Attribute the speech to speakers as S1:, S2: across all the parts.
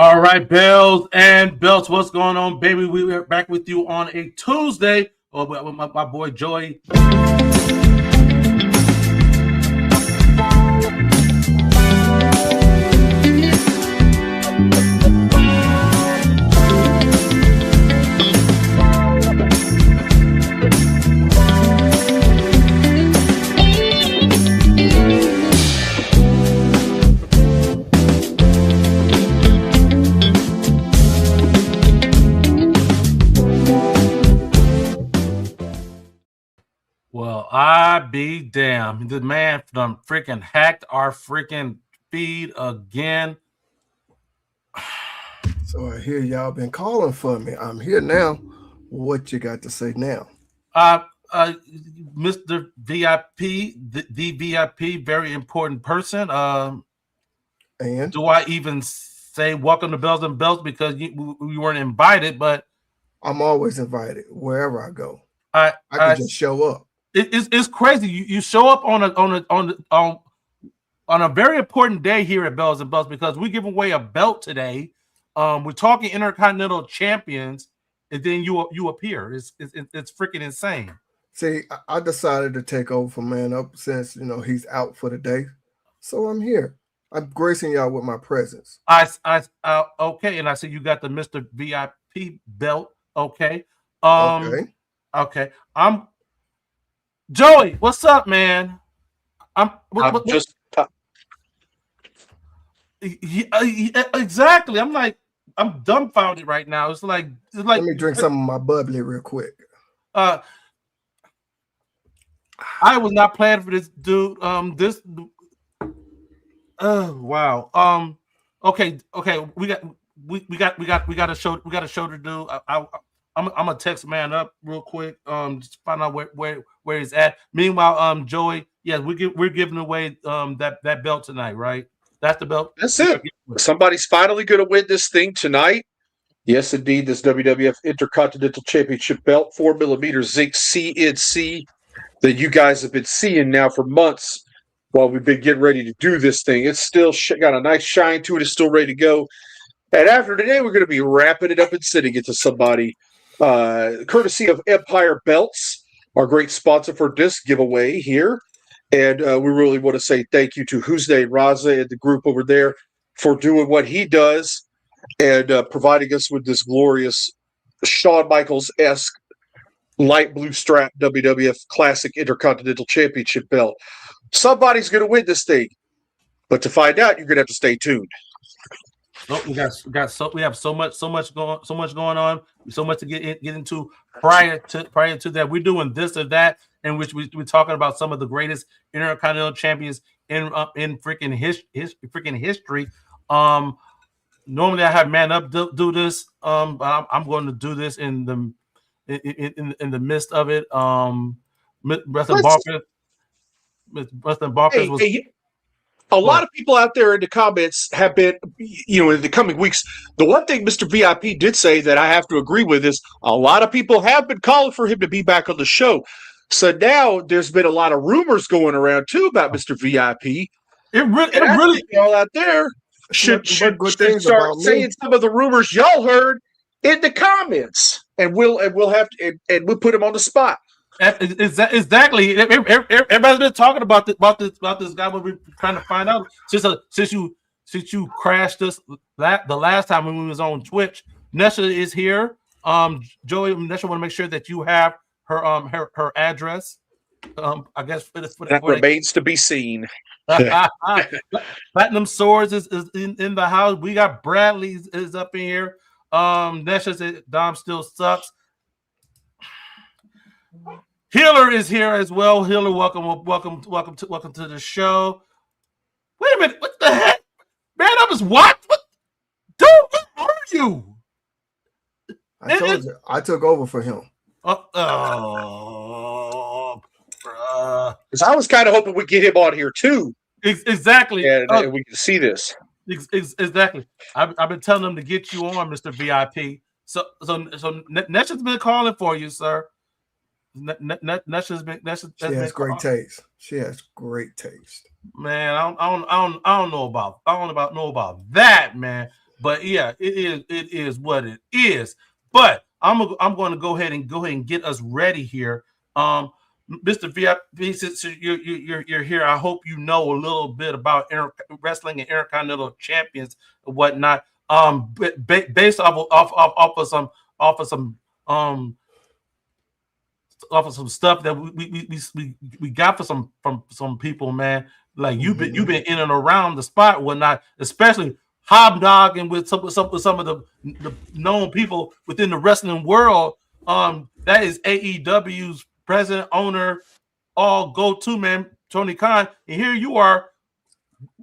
S1: All right, Bells and Belts, what's going on, baby? We are back with you on a Tuesday. With my boy Joey. Well, I be damned. The man done freaking hacked our freaking feed again.
S2: So I hear y'all been calling for me. I'm here now. What you got to say now?
S1: Mr. VIP, the VIP, very important person.
S2: And
S1: do I even say welcome to Bells and Belts because we weren't invited? But
S2: I'm always invited wherever I go.
S1: I
S2: can just show up.
S1: It's crazy. You show up on a very important day here at Bells and Belts because we give away a belt today. We're talking Intercontinental champions, and then you appear. It's freaking insane.
S2: See, I decided to take over for Man Up since he's out for the day, so I'm here. I'm gracing y'all with my presence.
S1: Okay, and I see you got the Mr. VIP belt. Okay. Okay. I'm Joey. What's up, man? Exactly. I'm dumbfounded right now. It's like.
S2: Let me drink some of my bubbly real quick.
S1: I was not planning for this, dude. Wow. Okay. We got a show to do. I'm gonna text Man Up real quick. Just find out where he's at. Meanwhile, Joey, yeah, we're giving away that belt tonight, right? That's the belt.
S3: That's it. Somebody's finally going to win this thing tonight. Yes, indeed, this WWF Intercontinental Championship belt, 4mm zinc CNC that you guys have been seeing now for months while we've been getting ready to do this thing. It's still got a nice shine to it. It's still ready to go. And after today, we're going to be wrapping it up and sending it to somebody. Courtesy of Empire Belts, our great sponsor for this giveaway here. And we really want to say thank you to Tuesday Raza and the group over there for doing what he does and providing us with this glorious Shawn Michaels-esque light blue strap WWF Classic Intercontinental Championship belt. Somebody's going to win this thing. But to find out, you're going to have to stay tuned.
S1: Oh, we have so much going on, so much to get into prior to that. We're doing this or that, in which we're talking about some of the greatest Intercontinental champions in freaking history. Normally I have Man Up do this, but I'm going to do this in the midst of it. Wrestling Barkers was.
S3: A lot of people out there in the comments have been, in the coming weeks, the one thing Mr. VIP did say that I have to agree with is a lot of people have been calling for him to be back on the show. So now there's been a lot of rumors going around, too, about Mr. VIP.
S1: It really
S3: y'all out there should start saying some of the rumors y'all heard in the comments. And we'll put him on the spot.
S1: Exactly. Everybody's been talking about this guy. What we're trying to find out since you crashed us the last time when we was on Twitch. Nesha is here. Joey, Nesha want to make sure that you have her address. I guess for
S3: that remains to be seen.
S1: Platinum Swords is in the house. We got Bradley is up in here. Nesha said Dom still sucks. Healer is here as well. Healer, welcome to the show. Wait a minute, what the heck? Man Up is what? Dude, where are you?
S2: I told you, I took over for him.
S3: Because I was kind of hoping we'd get him on here too.
S1: Exactly.
S3: And we can see this.
S1: Exactly. I've been telling them to get you on, Mr. VIP. So Nesha's been calling for you, sir.
S2: She has great taste. She has great taste.
S1: Man, I don't know about that, man. But yeah, it is what it is. But I'm going to go ahead and get us ready here. Mr. VIP, since you're here, I hope you know a little bit about wrestling and Intercontinental champions and whatnot. Based off of some off of some um off of some stuff that we got from some people, man. Like you've been in and around the spot, and whatnot, especially hobnogging with some of the known people within the wrestling world. That is AEW's president, owner, all go-to man, Tony Khan. And here you are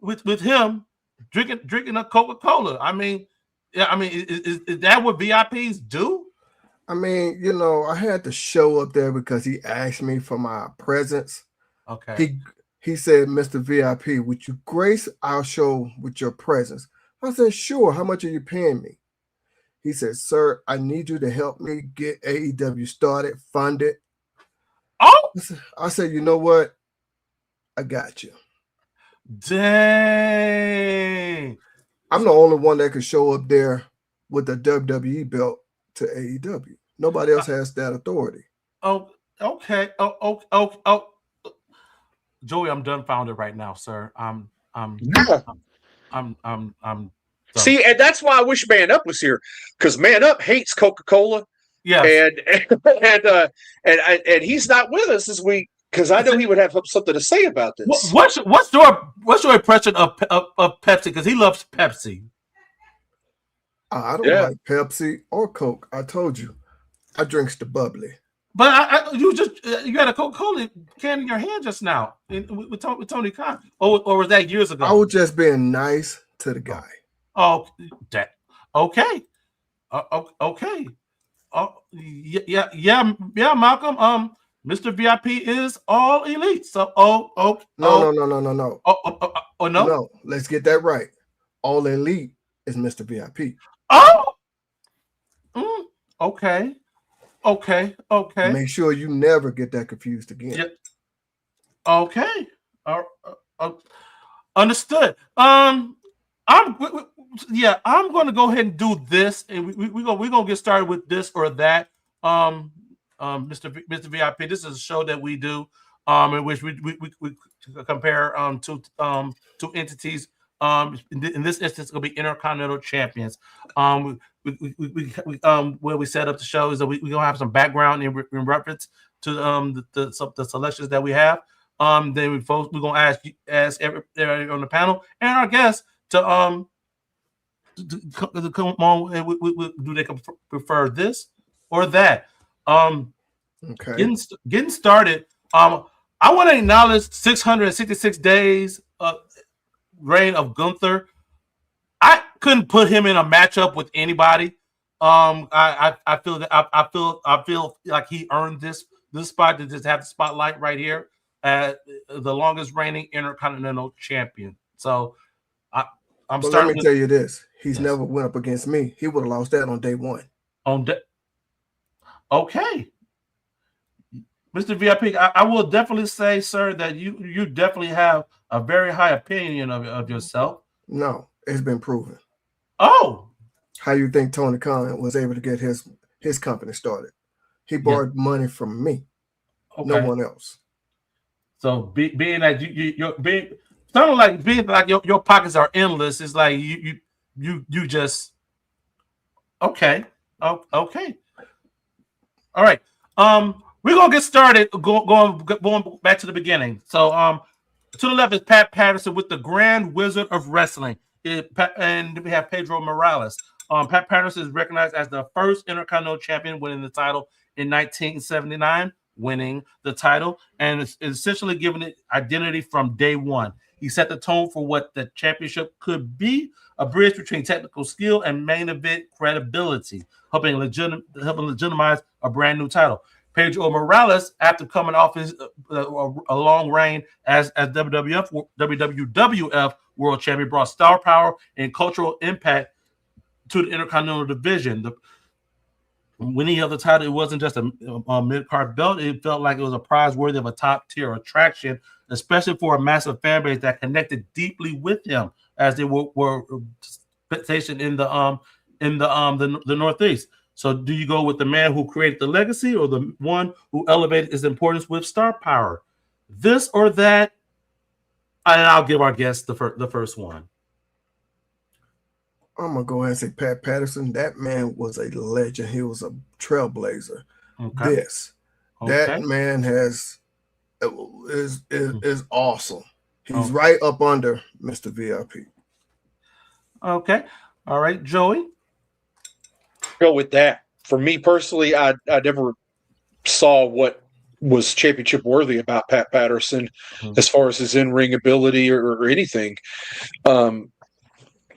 S1: with him drinking a Coca-Cola. I mean, is that what VIPs do?
S2: I mean, you know, I had to show up there because he asked me for my presence.
S1: Okay.
S2: He said, Mr. VIP, would you grace our show with your presence? I said, sure. How much are you paying me? He said, sir, I need you to help me get AEW started, funded.
S1: Oh,
S2: I said, you know what? I got you.
S1: Dang.
S2: I'm the only one that could show up there with the WWE belt to AEW. Nobody else has that authority.
S1: Oh, okay. Oh. Joey, I'm dumbfounded right now, sir. I'm
S3: See, and that's why I wish Man Up was here, because Man Up hates Coca-Cola.
S1: Yeah,
S3: and he's not with us this week because I know he would have something to say about this.
S1: What's your impression of Pepsi? Because he loves Pepsi.
S2: I don't like Pepsi or Coke. I told you, I drinks the bubbly.
S1: But you got a Coca-Cola can in your hand just now with Tony Khan, or was that years ago?
S2: I was just being nice to the guy.
S1: Oh, that okay. Okay. Oh, yeah, Malcolm. Mr. VIP is all elite. So,
S2: no.
S1: Oh, no.
S2: No, let's get that right. All elite is Mr. VIP.
S1: Oh, okay.
S2: Make sure you never get that confused again.
S1: Yeah. Okay. Understood. I'm going to go ahead and do this, and we're gonna get started with this or that. Mr. VIP, this is a show that we do, in which we compare two entities. In this instance, it's gonna be Intercontinental champions. Where we set up the show is that we're gonna have some background in reference to the selections that we have. Then we're gonna ask everybody on the panel and our guests to come on. Do they prefer this or that?
S2: Okay.
S1: Getting started. I want to acknowledge 666 days reign of Gunther. I couldn't put him in a matchup with anybody. I feel that I feel like he earned this spot to just have the spotlight right here as the longest reigning Intercontinental champion. So I'm starting.
S2: Let me tell you this: he's never went up against me. He would have lost that on day one.
S1: Okay. Mr. VIP, I will definitely say, sir, that you definitely have a very high opinion of yourself.
S2: No, it's been proven.
S1: Oh.
S2: How you think Tony Khan was able to get his company started? He borrowed money from me. Okay. No one else.
S1: So being that you're being sounding like being like your pockets are endless, it's like you just okay. Okay. All right. We're gonna get started going back to the beginning. So to the left is Pat Patterson with the Grand Wizard of Wrestling. And we have Pedro Morales. Pat Patterson is recognized as the first Intercontinental champion, winning the title in 1979, winning the title, and it's essentially given it identity from day one. He set the tone for what the championship could be, a bridge between technical skill and main event credibility, helping legitimize a brand new title. Pedro Morales, after coming off his a long reign as WWF World Champion, brought star power and cultural impact to the Intercontinental division. When he held the title, it wasn't just a mid-card belt. It felt like it was a prize worthy of a top-tier attraction, especially for a massive fan base that connected deeply with him as they were reputation in the Northeast. So do you go with the man who created the legacy or the one who elevated his importance with star power? This or that? And I'll give our guest the first one.
S2: I'm gonna go ahead and say Pat Patterson. That man was a legend. He was a trailblazer.
S1: Okay.
S2: That man is awesome. He's right up under Mr. VIP.
S1: Okay. All right, Joey.
S3: Go with that. For me personally, I never saw what was championship worthy about Pat Patterson as far as his in-ring ability or anything.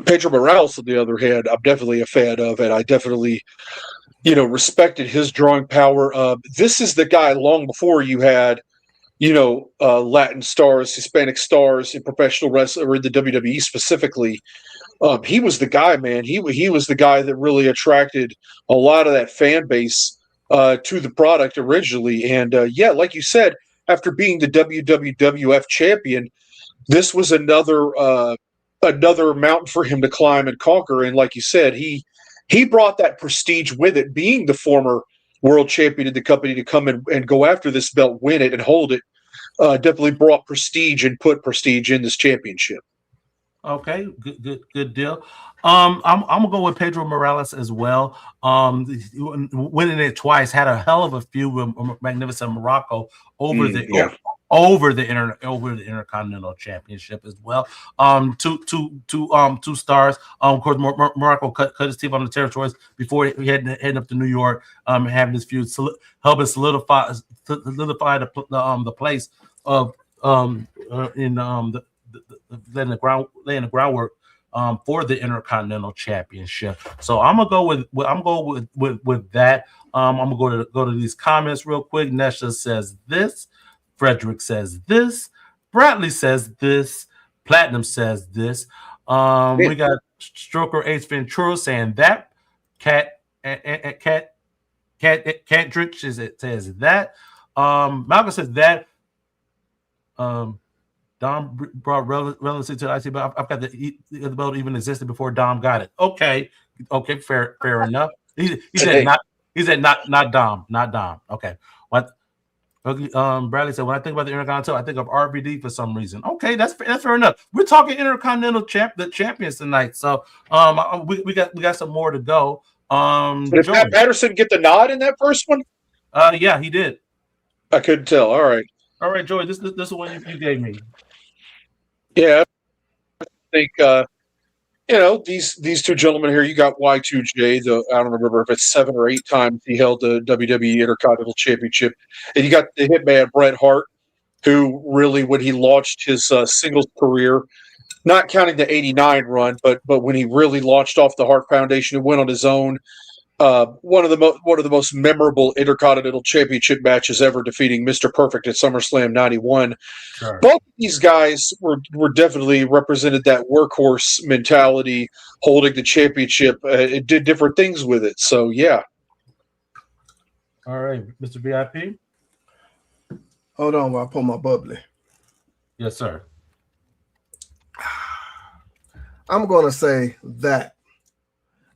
S3: Pedro Morales, on the other hand, I'm definitely a fan of, and I definitely, respected his drawing power. This is the guy long before you had, Latin stars, Hispanic stars in professional wrestling or in the WWE specifically. He was the guy, man. He was the guy that really attracted a lot of that fan base to the product originally. And like you said, after being the WWF champion, this was another mountain for him to climb and conquer. And like you said, he brought that prestige with it, being the former world champion of the company, to come and go after this belt, win it, and hold it. Definitely brought prestige and put prestige in this championship.
S1: Okay, good deal. I'm gonna go with Pedro Morales as well. Winning it twice, had a hell of a feud with Magnificent Morocco over the Intercontinental Championship as well. Two stars. Of course, Morocco cut his teeth on the territories before he heading up to New York, having this feud, helping solidify the place of laying the groundwork for the Intercontinental Championship. So I'm gonna go with that. I'm gonna go to these comments real quick. Nesha says this. Frederick says this. Bradley says this. Platinum says this. We got Stroker H Ventura saying that. Cantrich says that. Malcolm says that. Dom brought relevancy to the IC, but I've got the belt even existed before Dom got it. Okay, fair enough. He said not Dom. Okay, what? Bradley said, when I think about the Intercontinental, I think of RVD for some reason. Okay, that's fair enough. We're talking Intercontinental champions tonight, so we got some more to go.
S3: Did Pat Patterson get the nod in that first one?
S1: Yeah, he did.
S3: I couldn't tell. All right,
S1: Joey. This is the one you gave me.
S3: Yeah, I think these two gentlemen here. You got Y2J. I don't remember if it's 7 or 8 times he held the WWE Intercontinental Championship, and you got the Hitman Bret Hart, who really, when he launched his singles career, not counting the '89 run, but when he really launched off the Hart Foundation and went on his own. One of the most memorable Intercontinental Championship matches ever, defeating Mr. Perfect at SummerSlam '91. Sure. Both of these guys were definitely represented that workhorse mentality, holding the championship. It did different things with it. So yeah.
S1: All right, Mr. VIP.
S2: Hold on while I pull my bubbly.
S1: Yes, sir.
S2: I'm gonna say that.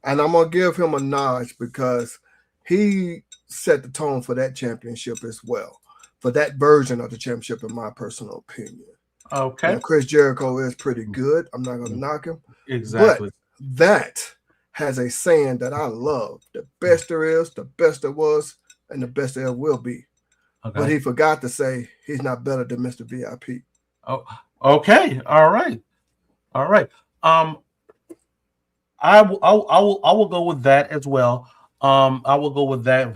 S2: And I'm going to give him a nod because he set the tone for that championship as well, for that version of the championship, in my personal opinion.
S1: Okay.
S2: Now, Chris Jericho is pretty good. I'm not going to knock him.
S1: Exactly.
S2: But that has a saying that I love. The best there is, the best there was, and the best there will be. Okay. But he forgot to say he's not better than Mr. VIP.
S1: Oh, okay. All right. I will go with that as well. I will go with that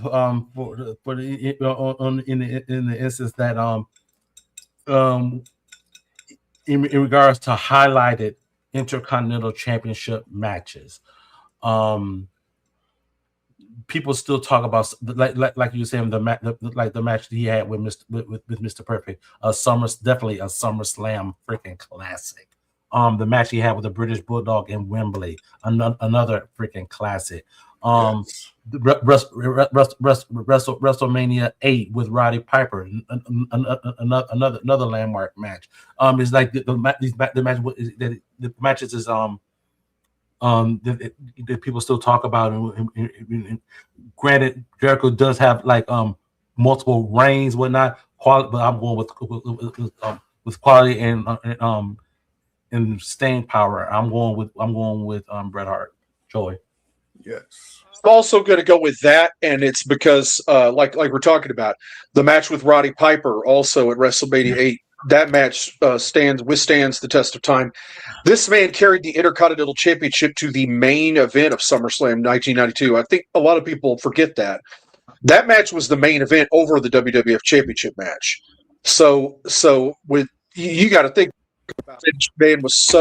S1: in the instance that in regards to highlighted Intercontinental Championship matches. People still talk about, like you were saying, the match that he had with Mr. Perfect. Definitely a SummerSlam freaking classic. The match he had with the British Bulldog in Wembley, another freaking classic. WrestleMania 8 with Roddy Piper, another landmark match. It's like the matches is that people still talk about. And granted, Jericho does have like multiple reigns, whatnot. Quality, but I'm going with quality and staying power. I'm going with Bret Hart. Joey.
S2: Yes.
S3: I'm also going to go with that, and it's because, like we're talking about, the match with Roddy Piper also at WrestleMania 8. That match withstands the test of time. This man carried the Intercontinental Championship to the main event of SummerSlam 1992. I think a lot of people forget that. That match was the main event over the WWF Championship match. So with you got to think about it. Man was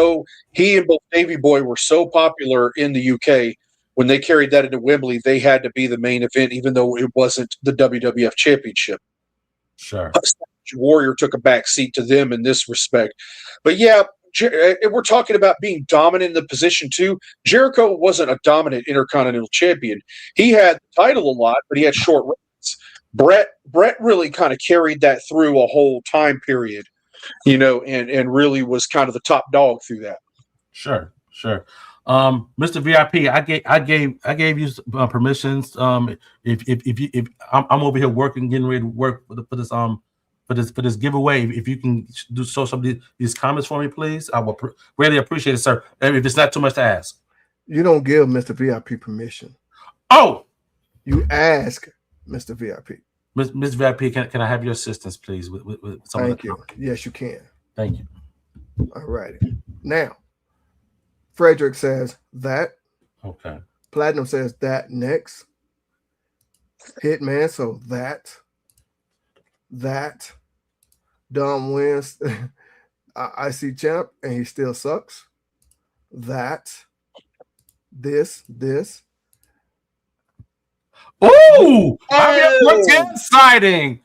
S3: he and both Davey Boy were so popular in the UK. When they carried that into Wembley, they had to be the main event, even though it wasn't the WWF Championship.
S1: Sure.
S3: Warrior took a back seat to them in this respect. But yeah, we're talking about being dominant in the position too. Jericho wasn't a dominant Intercontinental Champion. He had the title a lot, but he had short reigns. Brett really kind of carried that through a whole time period, and really was kind of the top dog through that.
S1: Sure. Mr. VIP, I gave you permissions. If I'm over here working, getting ready to work for this giveaway, if you can show some of these comments for me, please, I will really appreciate it, sir. If it's not too much to ask.
S2: You don't give Mr. VIP permission.
S1: Oh,
S2: you ask Mr. VIP.
S1: Ms. VIP, can I have your assistance, please? With some
S2: Thank you. Yes, you can.
S1: Thank you.
S2: All righty. Now, Frederick says that.
S1: Okay.
S2: Platinum says that next. Hitman, so that. Dom wins. I see champ, and he still sucks. That. This.
S1: Ooh! Cortez sighting.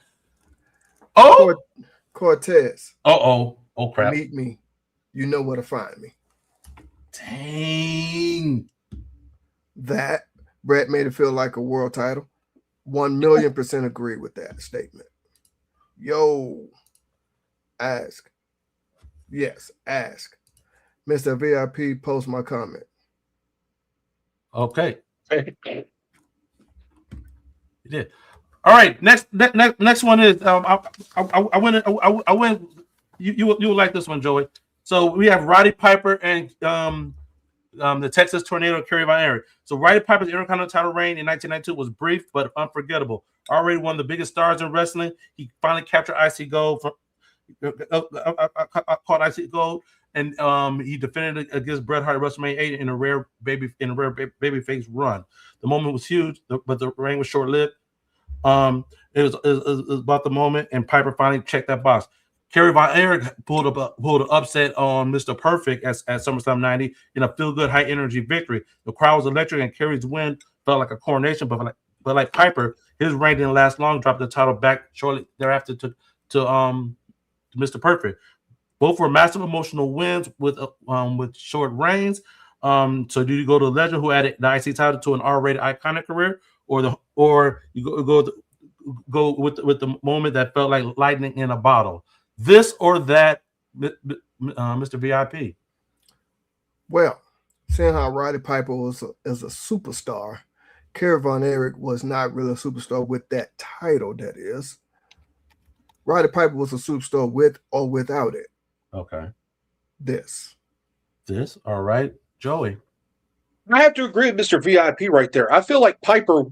S1: Oh!
S2: Cortez.
S1: Oh, crap.
S2: Meet me. You know where to find me.
S1: Dang.
S2: That Brett made it feel like a world title. 1,000,000% agree with that statement. Yo, ask. Yes, ask. Mr. VIP, post my comment.
S1: Okay. You did. All right. Next one is I went. You will like this one, Joey. So we have Roddy Piper and the Texas Tornado, Kerry Von Erich. So Roddy Piper's Intercontinental title reign in 1992 was brief but unforgettable. Already one of the biggest stars in wrestling, he finally captured IC Gold. Caught IC Gold, and he defended against Bret Hart at WrestleMania 8 in a rare babyface run. The moment was huge, but the reign was short-lived. It was about the moment, and Piper finally checked that box. Kerry Von Erich pulled an upset on Mr. Perfect at SummerSlam 90 in a feel-good, high-energy victory. The crowd was electric, and Kerry's win felt like a coronation, but like Piper, his reign didn't last long. Dropped the title back shortly thereafter to Mr. Perfect. Both were massive emotional wins with short reigns. So do you go to the legend who added the IC title to an R-rated iconic career, or you go with the moment that felt like lightning in a bottle? This or that, Mr. VIP?
S2: Well, seeing how Roddy Piper is a superstar, Kerry Von Erich was not really a superstar with that title, that is. Roddy Piper was a superstar with or without it.
S1: Okay.
S2: This.
S1: All right. Joey.
S3: I have to agree with Mr. VIP right there. I feel like Piper,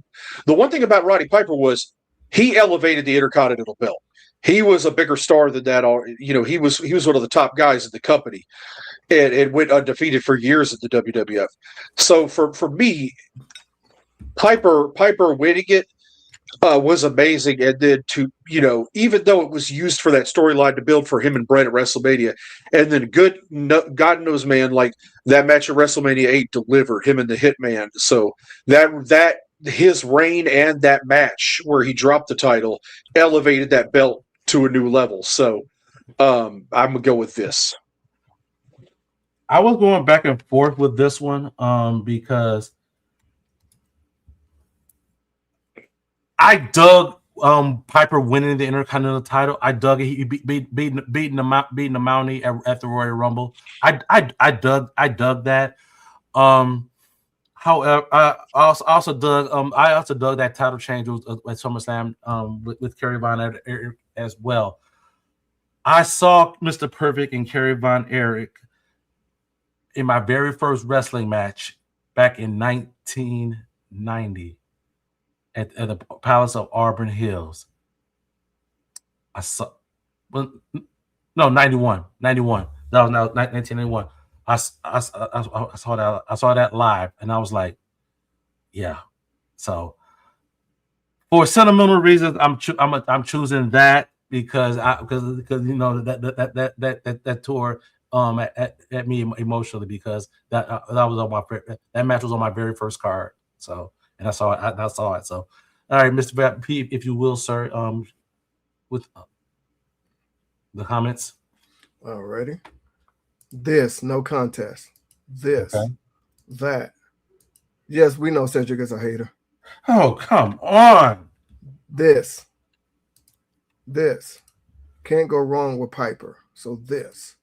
S3: the one thing about Roddy Piper was he elevated the Intercontinental belt. He was a bigger star than that. He was one of the top guys in the company, and went undefeated for years at the WWF. So for me, Piper winning it was amazing. And then even though it was used for that storyline to build for him and Brett at WrestleMania, and then God knows, man, like that match at WrestleMania 8 delivered him and the Hitman. So that his reign and that match where he dropped the title elevated that belt to a new level. So I'm gonna go with this.
S1: I was going back and forth with this one because I dug Piper winning the Intercontinental title. I dug it. He beating the Mountie at the Royal Rumble. I dug that. However, I also dug that title change at SummerSlam with Kerry Von Erich as well. I saw Mr. Perfect and Kerry Von Erich in my very first wrestling match back in 1990 at the Palace of Auburn Hills. I saw, well, no, 91. That was now 1991. I saw that live, and I was like, yeah. So for sentimental reasons, I'm choosing that because you know that tour at me emotionally because that was on my that match was on my very first card. So and I saw it. So all right, Mr. P, if you will, sir, with the comments.
S2: Alrighty. This, no contest. This,
S1: Okay.
S2: that. Yes, we know Cedric is a hater.
S1: Oh, come on.
S2: This. Can't go wrong with Piper. So this.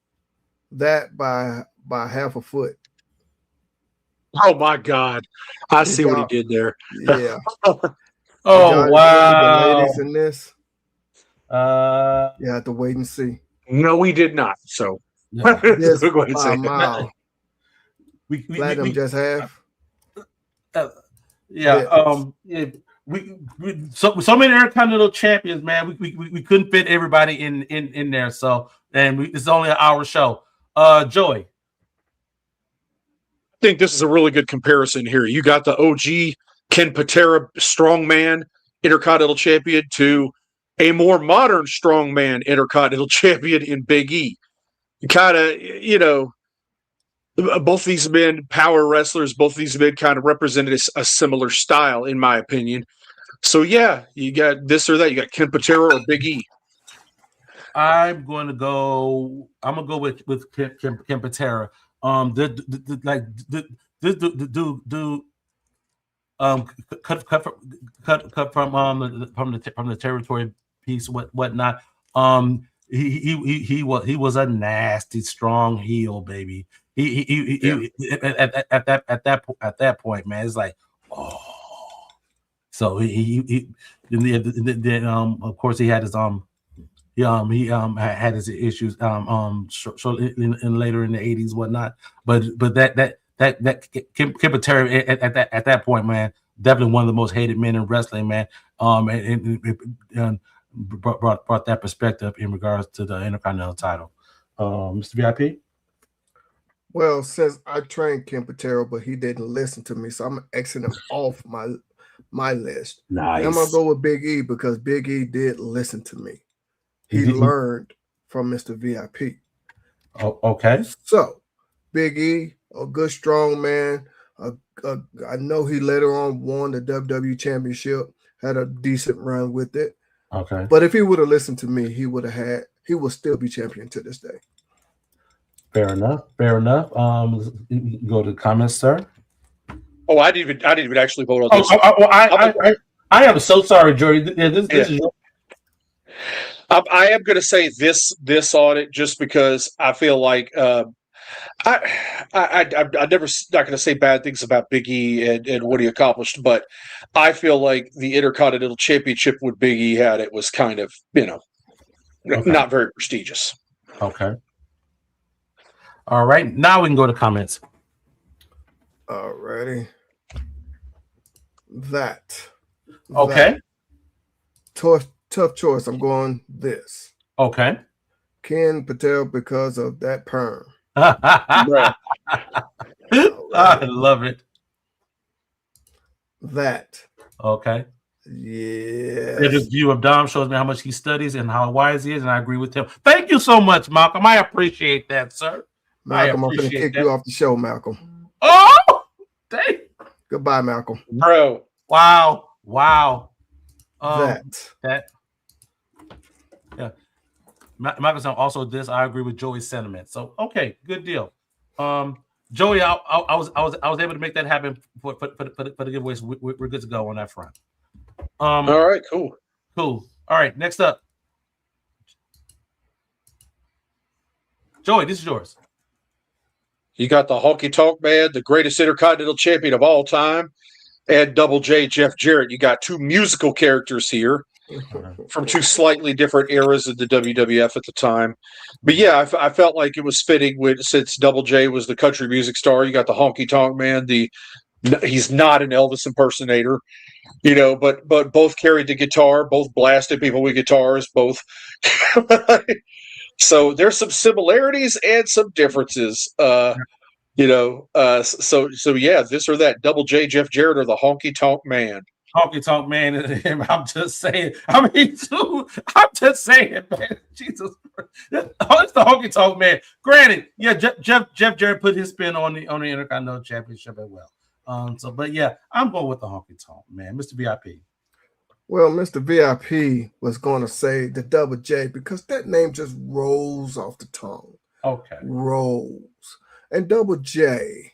S2: That by half a foot.
S3: Oh my God. I
S2: Did
S3: see what he
S2: y'all-
S3: did there.
S2: Yeah.
S1: Oh,
S2: Did y'all include the
S1: wow.
S2: ladies in this? You have to wait and see.
S3: No, we did not. So
S1: yeah.
S2: This
S3: go ahead and
S2: by
S3: say
S2: a
S3: that.
S2: mile.
S1: we
S2: Platinum just half.
S1: yeah.
S2: This.
S1: Yeah. So many Intercontinental champions, man. We couldn't fit everybody in there. So it's only an hour show. Joey.
S3: I think this is a really good comparison here. You got the OG Ken Patera strongman Intercontinental champion to a more modern strongman Intercontinental champion in Big E. Kind of, both these men, power wrestlers, both these men kind of represented a similar style, in my opinion. So, yeah, you got this or that. You got Ken Patera or Big E.
S1: I'm gonna go with Ken Patera. Cut from the territory piece, whatnot. He was a nasty, strong heel, baby. He at that point, man, it's like, oh. So then of course he had his he had his issues in later in the 80s, whatnot. But that Kim Patera at that point, man, definitely one of the most hated men in wrestling, man. And brought that perspective in regards to the Intercontinental title. Mr. VIP.
S2: Well, since I trained Ken Patera, but he didn't listen to me, so I'm exiting him off my list.
S1: Nice.
S2: I'm gonna go with Big E because Big E did listen to me. He learned from Mr. VIP.
S1: Oh, okay.
S2: So, Big E, a good strong man. I know he later on won the WWE Championship, had a decent run with it.
S1: Okay.
S2: But if he would have listened to me, he would still be champion to this day.
S1: Fair enough. Go to the comments, sir.
S3: Oh, I didn't even actually vote on this.
S1: I am so sorry, Joey. This is your.
S3: I am going to say this on it just because I feel like I'm never not going to say bad things about Big E and what he accomplished, but I feel like the Intercontinental Championship when Big E had it was kind of not very prestigious.
S1: Okay. All right. Now we can go to comments.
S2: Alrighty. That.
S1: Okay.
S2: Tough choice. I'm going this.
S1: Okay.
S2: Ken Patel because of that perm.
S1: I love it.
S2: That.
S1: Okay.
S2: Yeah.
S1: His view of Dom shows me how much he studies and how wise he is, and I agree with him. Thank you so much, Malcolm. I appreciate that, sir.
S2: Malcolm, I'm going to kick you off the show, Malcolm.
S1: Oh, dang.
S2: Goodbye, Malcolm.
S3: Bro.
S1: Wow.
S2: That.
S1: Yeah. Malcolm said also this. I agree with Joey's sentiment. So okay, good deal. Joey, I was able to make that happen for the giveaways. We're good to go on that front.
S3: All right, cool.
S1: All right, next up, Joey. This is yours.
S3: You got the Honky Tonk Man, the greatest Intercontinental Champion of all time, and Double J, Jeff Jarrett. You got two musical characters here from two slightly different eras of the WWF at the time. But yeah, I felt like it was fitting since Double J was the country music star. You got the Honky Tonk Man. He's not an Elvis impersonator, but both carried the guitar, both blasted people with guitars, both. So there's some similarities and some differences. So yeah, this or that, Double J, Jeff Jarrett, or the Honky Tonk Man.
S1: Honky Tonk Man and him. I'm just saying. I'm just saying, man. Jesus, it's the Honky Tonk Man. Granted, yeah, Jeff Jarrett put his spin on the Intercontinental Championship as well. But yeah, I'm going with the Honky Tonk Man, Mr. VIP.
S2: Well, Mr. VIP was going to say the Double J because that name just rolls off the tongue.
S1: Okay,
S2: rolls, and Double J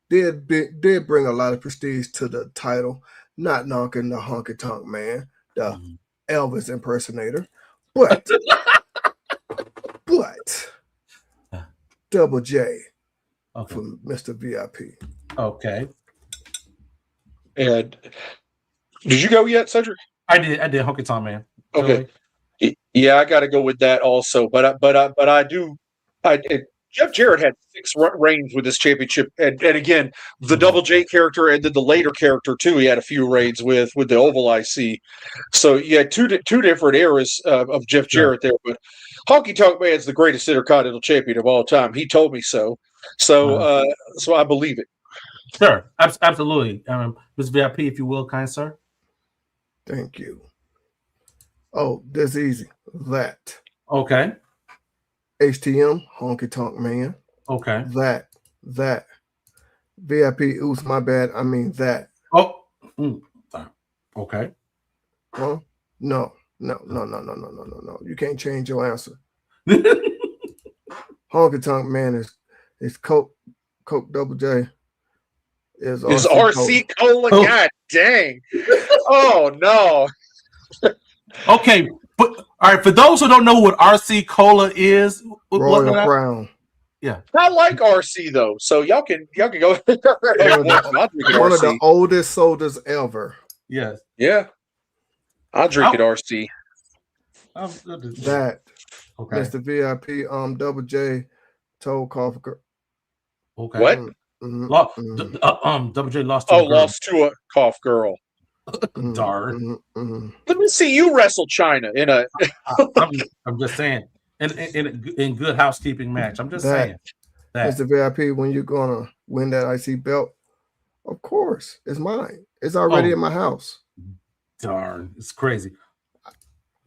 S2: did bring a lot of prestige to the title. Not knocking the Honky Tonk Man, the Elvis impersonator, but Double J from Mr. VIP.
S1: Okay.
S3: And did you go yet, Cedric?
S1: I did Honky Tonk Man.
S3: Okay. Yeah, I got to go with that also. But Jeff Jarrett had 6 reigns with this championship, and again, the Double J character, and then the later character too. He had a few reigns with the Oval IC. So you had two different eras of Jeff Jarrett there. But Honky Tonk Man is the greatest Intercontinental Champion of all time. He told me so. So I believe it.
S1: Sure, absolutely. Mr. VIP, if you will, kind sir.
S2: Thank you. Oh, this easy. That.
S1: Okay.
S2: HTM, Honky Tonk Man.
S1: Okay.
S2: That. VIP, oops, my bad. I mean that.
S1: Oh. Okay.
S2: Huh? No. You can't change your answer. Honky Tonk Man is Coke Double J. Is
S3: RC Cola. God dang. Oh no.
S1: Okay, but all right. For those who don't know what RC Cola is,
S2: Royal Crown.
S1: Yeah,
S3: I like RC though, so y'all can go. One of
S2: the oldest sodas ever.
S1: Yes.
S3: Yeah, I'll drink it. RC.
S2: That. Okay. Mr. VIP. Double J. Told Coffee Girl.
S1: Okay.
S3: What?
S1: Double J lost.
S3: Lost to a cough girl.
S1: Darn.
S3: Let me see you wrestle China in a.
S1: I'm just saying, in good housekeeping match. I'm just saying.
S2: That. Mr. VIP, when you're gonna win that IC belt, of course, it's mine. It's already in my house.
S1: Darn, it's crazy.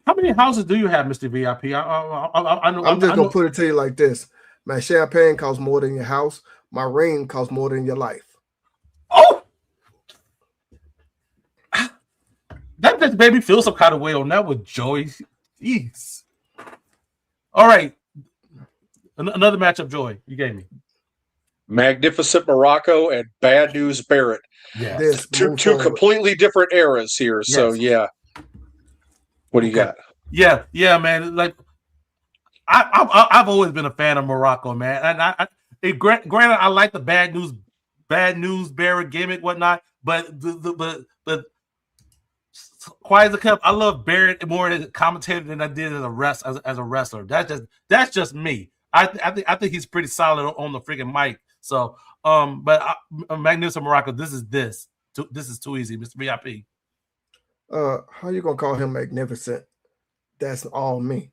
S1: How many houses do you have, Mr. VIP?
S2: I'm just gonna put it to you like this: my champagne costs more than your house. My ring costs more than your life.
S1: Oh. That just made me feel some kind of way on that with Joey. Jeez. All right. Another matchup, Joey, you gave me.
S3: Magnificent Morocco and Bad News Barrett.
S1: Yeah.
S3: Two completely different eras here. Yes. So, yeah. What do you got?
S1: Yeah, man. Like, I've always been a fan of Morocco, man. And granted, I like the Bad News Barrett gimmick, whatnot, but quiet as a cup, I love Barrett more as a commentator than I did as a wrestler. That's just me. I think he's pretty solid on the freaking mic. So, but Magnificent Morocco, this is too easy, Mr. VIP.
S2: How you gonna call him magnificent? That's all me.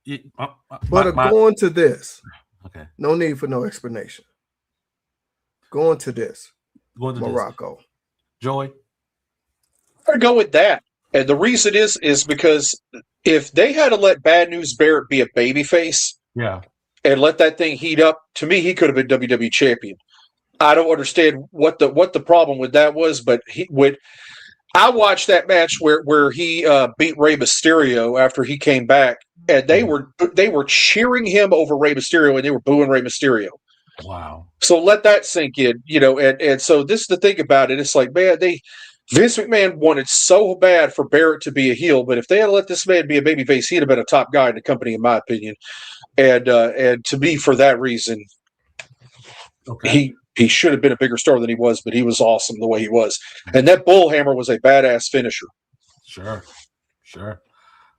S3: Going
S2: to this.
S1: Okay.
S2: No need for no explanation. Going to this. Morocco.
S1: This. Joey.
S3: I go with that. And the reason is because if they had to let Bad News Barrett be a babyface, and let that thing heat up, to me, he could have been WWE champion. I don't understand what the problem with that was, but I watched that match where he beat Rey Mysterio after he came back, and they were cheering him over Rey Mysterio, and they were booing Rey Mysterio.
S1: Wow.
S3: So let that sink in, and so this is the thing about it. It's like, man, Vince McMahon wanted so bad for Barrett to be a heel, but if they had let this man be a babyface, he'd have been a top guy in the company, in my opinion. And to me, for that reason,
S1: Okay.
S3: He should have been a bigger star than he was, but he was awesome the way he was. And that bullhammer was a badass finisher.
S1: Sure.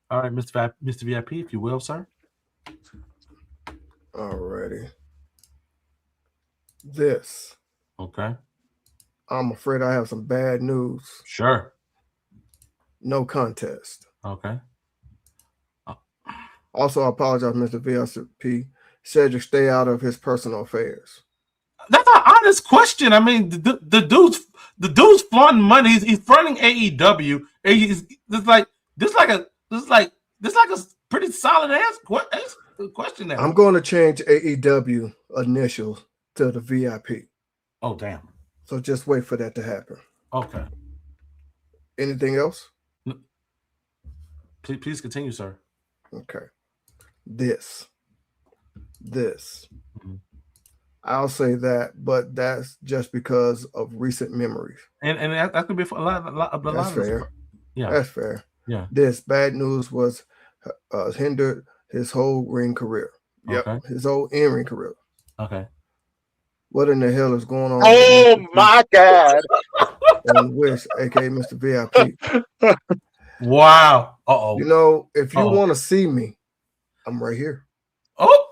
S1: All right, Mr. VIP, if you will, sir.
S2: Alrighty. This.
S1: Okay.
S2: I'm afraid I have some bad news.
S1: Sure.
S2: No contest.
S1: Okay.
S2: Also, I apologize, Mr. VIP. Cedric, stay out of his personal affairs.
S1: That's an honest question. I mean, the dude's flaunting money. He's fronting AEW. He's like a pretty solid question there.
S2: I'm going to change AEW initial to the VIP.
S1: Oh, damn.
S2: So just wait for that to happen.
S1: Okay.
S2: Anything else?
S1: Please continue, sir.
S2: Okay. This.
S1: Mm-hmm.
S2: I'll say that, but that's just because of recent memories.
S1: And that could be a lot.
S2: That's fair.
S1: Yeah,
S2: that's fair.
S1: Yeah.
S2: This bad news was hindered his whole ring career. Yep,
S1: okay.
S2: His whole in-ring career.
S1: Okay.
S2: What in the hell is going on?
S3: Oh my God!
S2: And Wish, aka Mr. VIP.
S1: Wow. Uh-oh.
S2: You know, if you want to see me, I'm right here.
S1: Oh.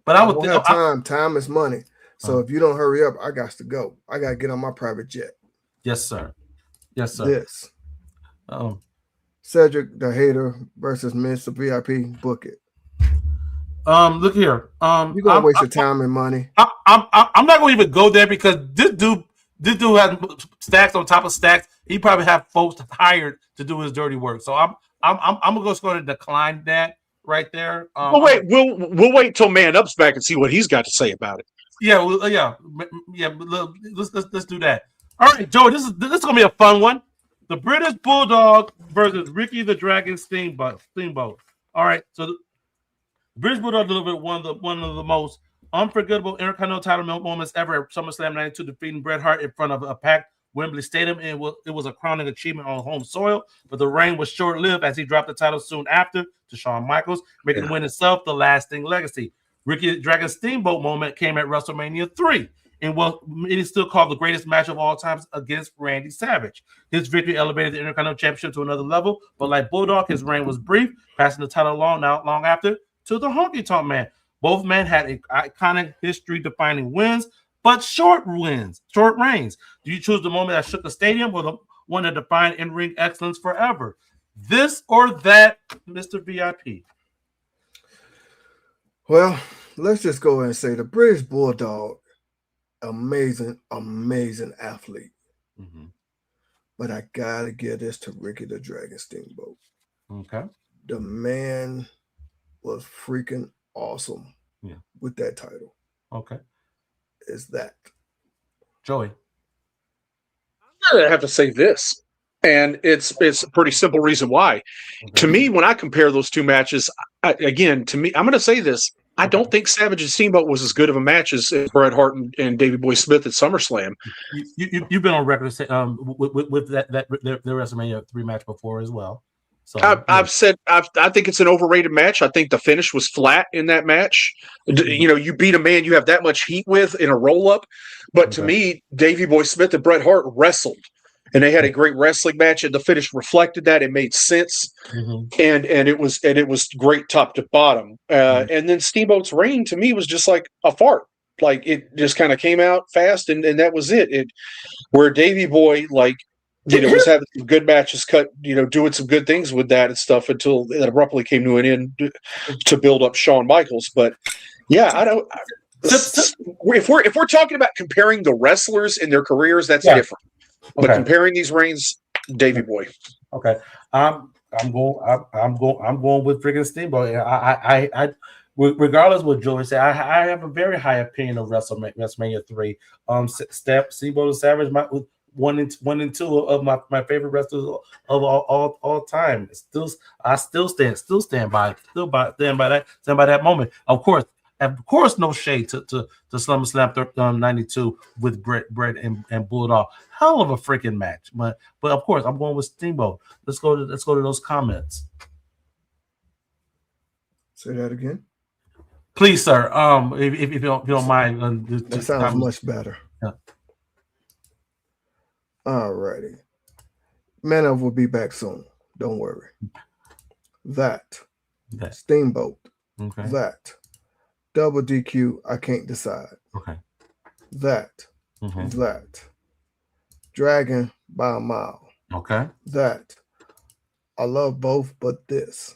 S1: But I would
S2: have time. Time is money. So if you don't hurry up, I got to go. I got to get on my private jet.
S1: Yes, sir.
S2: This. Cedric the Hater versus Mr. VIP. Book it.
S1: Look here.
S2: You're gonna waste your time and money.
S1: I'm not gonna even go there because this dude has stacks on top of stacks. He probably have folks hired to do his dirty work. So I'm just going to decline that right there.
S3: We'll wait till Man Up's back and see what he's got to say about it.
S1: Yeah. Let's do that. All right, Joe. This is gonna be a fun one. The British Bulldog versus Ricky the Dragon Steamboat. All right, so the British Bulldog delivered one of the most unforgettable Intercontinental title moments ever at SummerSlam 92, defeating Bret Hart in front of a packed Wembley Stadium. And it was a crowning achievement on home soil, but the reign was short-lived as he dropped the title soon after to Shawn Michaels, making the win itself the lasting legacy. Ricky the Dragon Steamboat moment came at WrestleMania 3. And it is still called the greatest match of all times against Randy Savage. His victory elevated the Intercontinental Championship to another level, but like Bulldog, his reign was brief, passing the title long after to the Honky Tonk Man. Both men had iconic history-defining wins, but short reigns. Do you choose the moment that shook the stadium or the one that defined in-ring excellence forever? This or that, Mr. VIP?
S2: Well, let's just go ahead and say the British Bulldog, amazing athlete.
S1: Mm-hmm.
S2: But I gotta give this to Ricky the Dragon Steamboat.
S1: Okay.
S2: The man was freaking awesome with that title.
S1: Okay.
S2: Is that
S1: Joey?
S3: I'm gonna have to say this. And it's a pretty simple reason why. Okay. To me, when I compare those two matches, I'm going to say this. I don't think Savage and Steamboat was as good of a match as Bret Hart and Davey Boy Smith at SummerSlam.
S1: You've been on record with their WrestleMania 3 match before as well. So
S3: I've said I think it's an overrated match. I think the finish was flat in that match. You know, you beat a man you have that much heat with in a roll up. But to me, Davey Boy Smith and Bret Hart wrestled. And they had a great wrestling match, and the finish reflected that. It made sense, and it was great top to bottom. And then Steamboat's reign to me was just like a fart, like it just kind of came out fast, and that was it. Where Davey Boy was having some good matches, doing some good things with that and stuff until it abruptly came to an end to build up Shawn Michaels. But yeah, I don't. If we're talking about comparing the wrestlers in their careers, that's different. But comparing these reigns, Davey Boy.
S1: Okay, I'm going with freaking Steamboat. I regardless of what Joey said, I have a very high opinion of WrestleMania 3. Steamboat and Savage, one and two of my favorite wrestlers of all time. I still stand by that moment. Of course, no shade to SummerSlam 92 with Bret and Bulldog. Hell of a freaking match, but of course I'm going with Steamboat. Let's go to those comments.
S2: Say that again.
S1: Please, sir. If you don't mind,
S2: That sounds much better.
S1: Yeah.
S2: All righty. Manov will be back soon. Don't worry. That. Steamboat.
S1: Okay.
S2: That. Double DQ. I can't decide.
S1: Okay.
S2: That. That. Dragon by a mile.
S1: Okay.
S2: That. I love both, but this.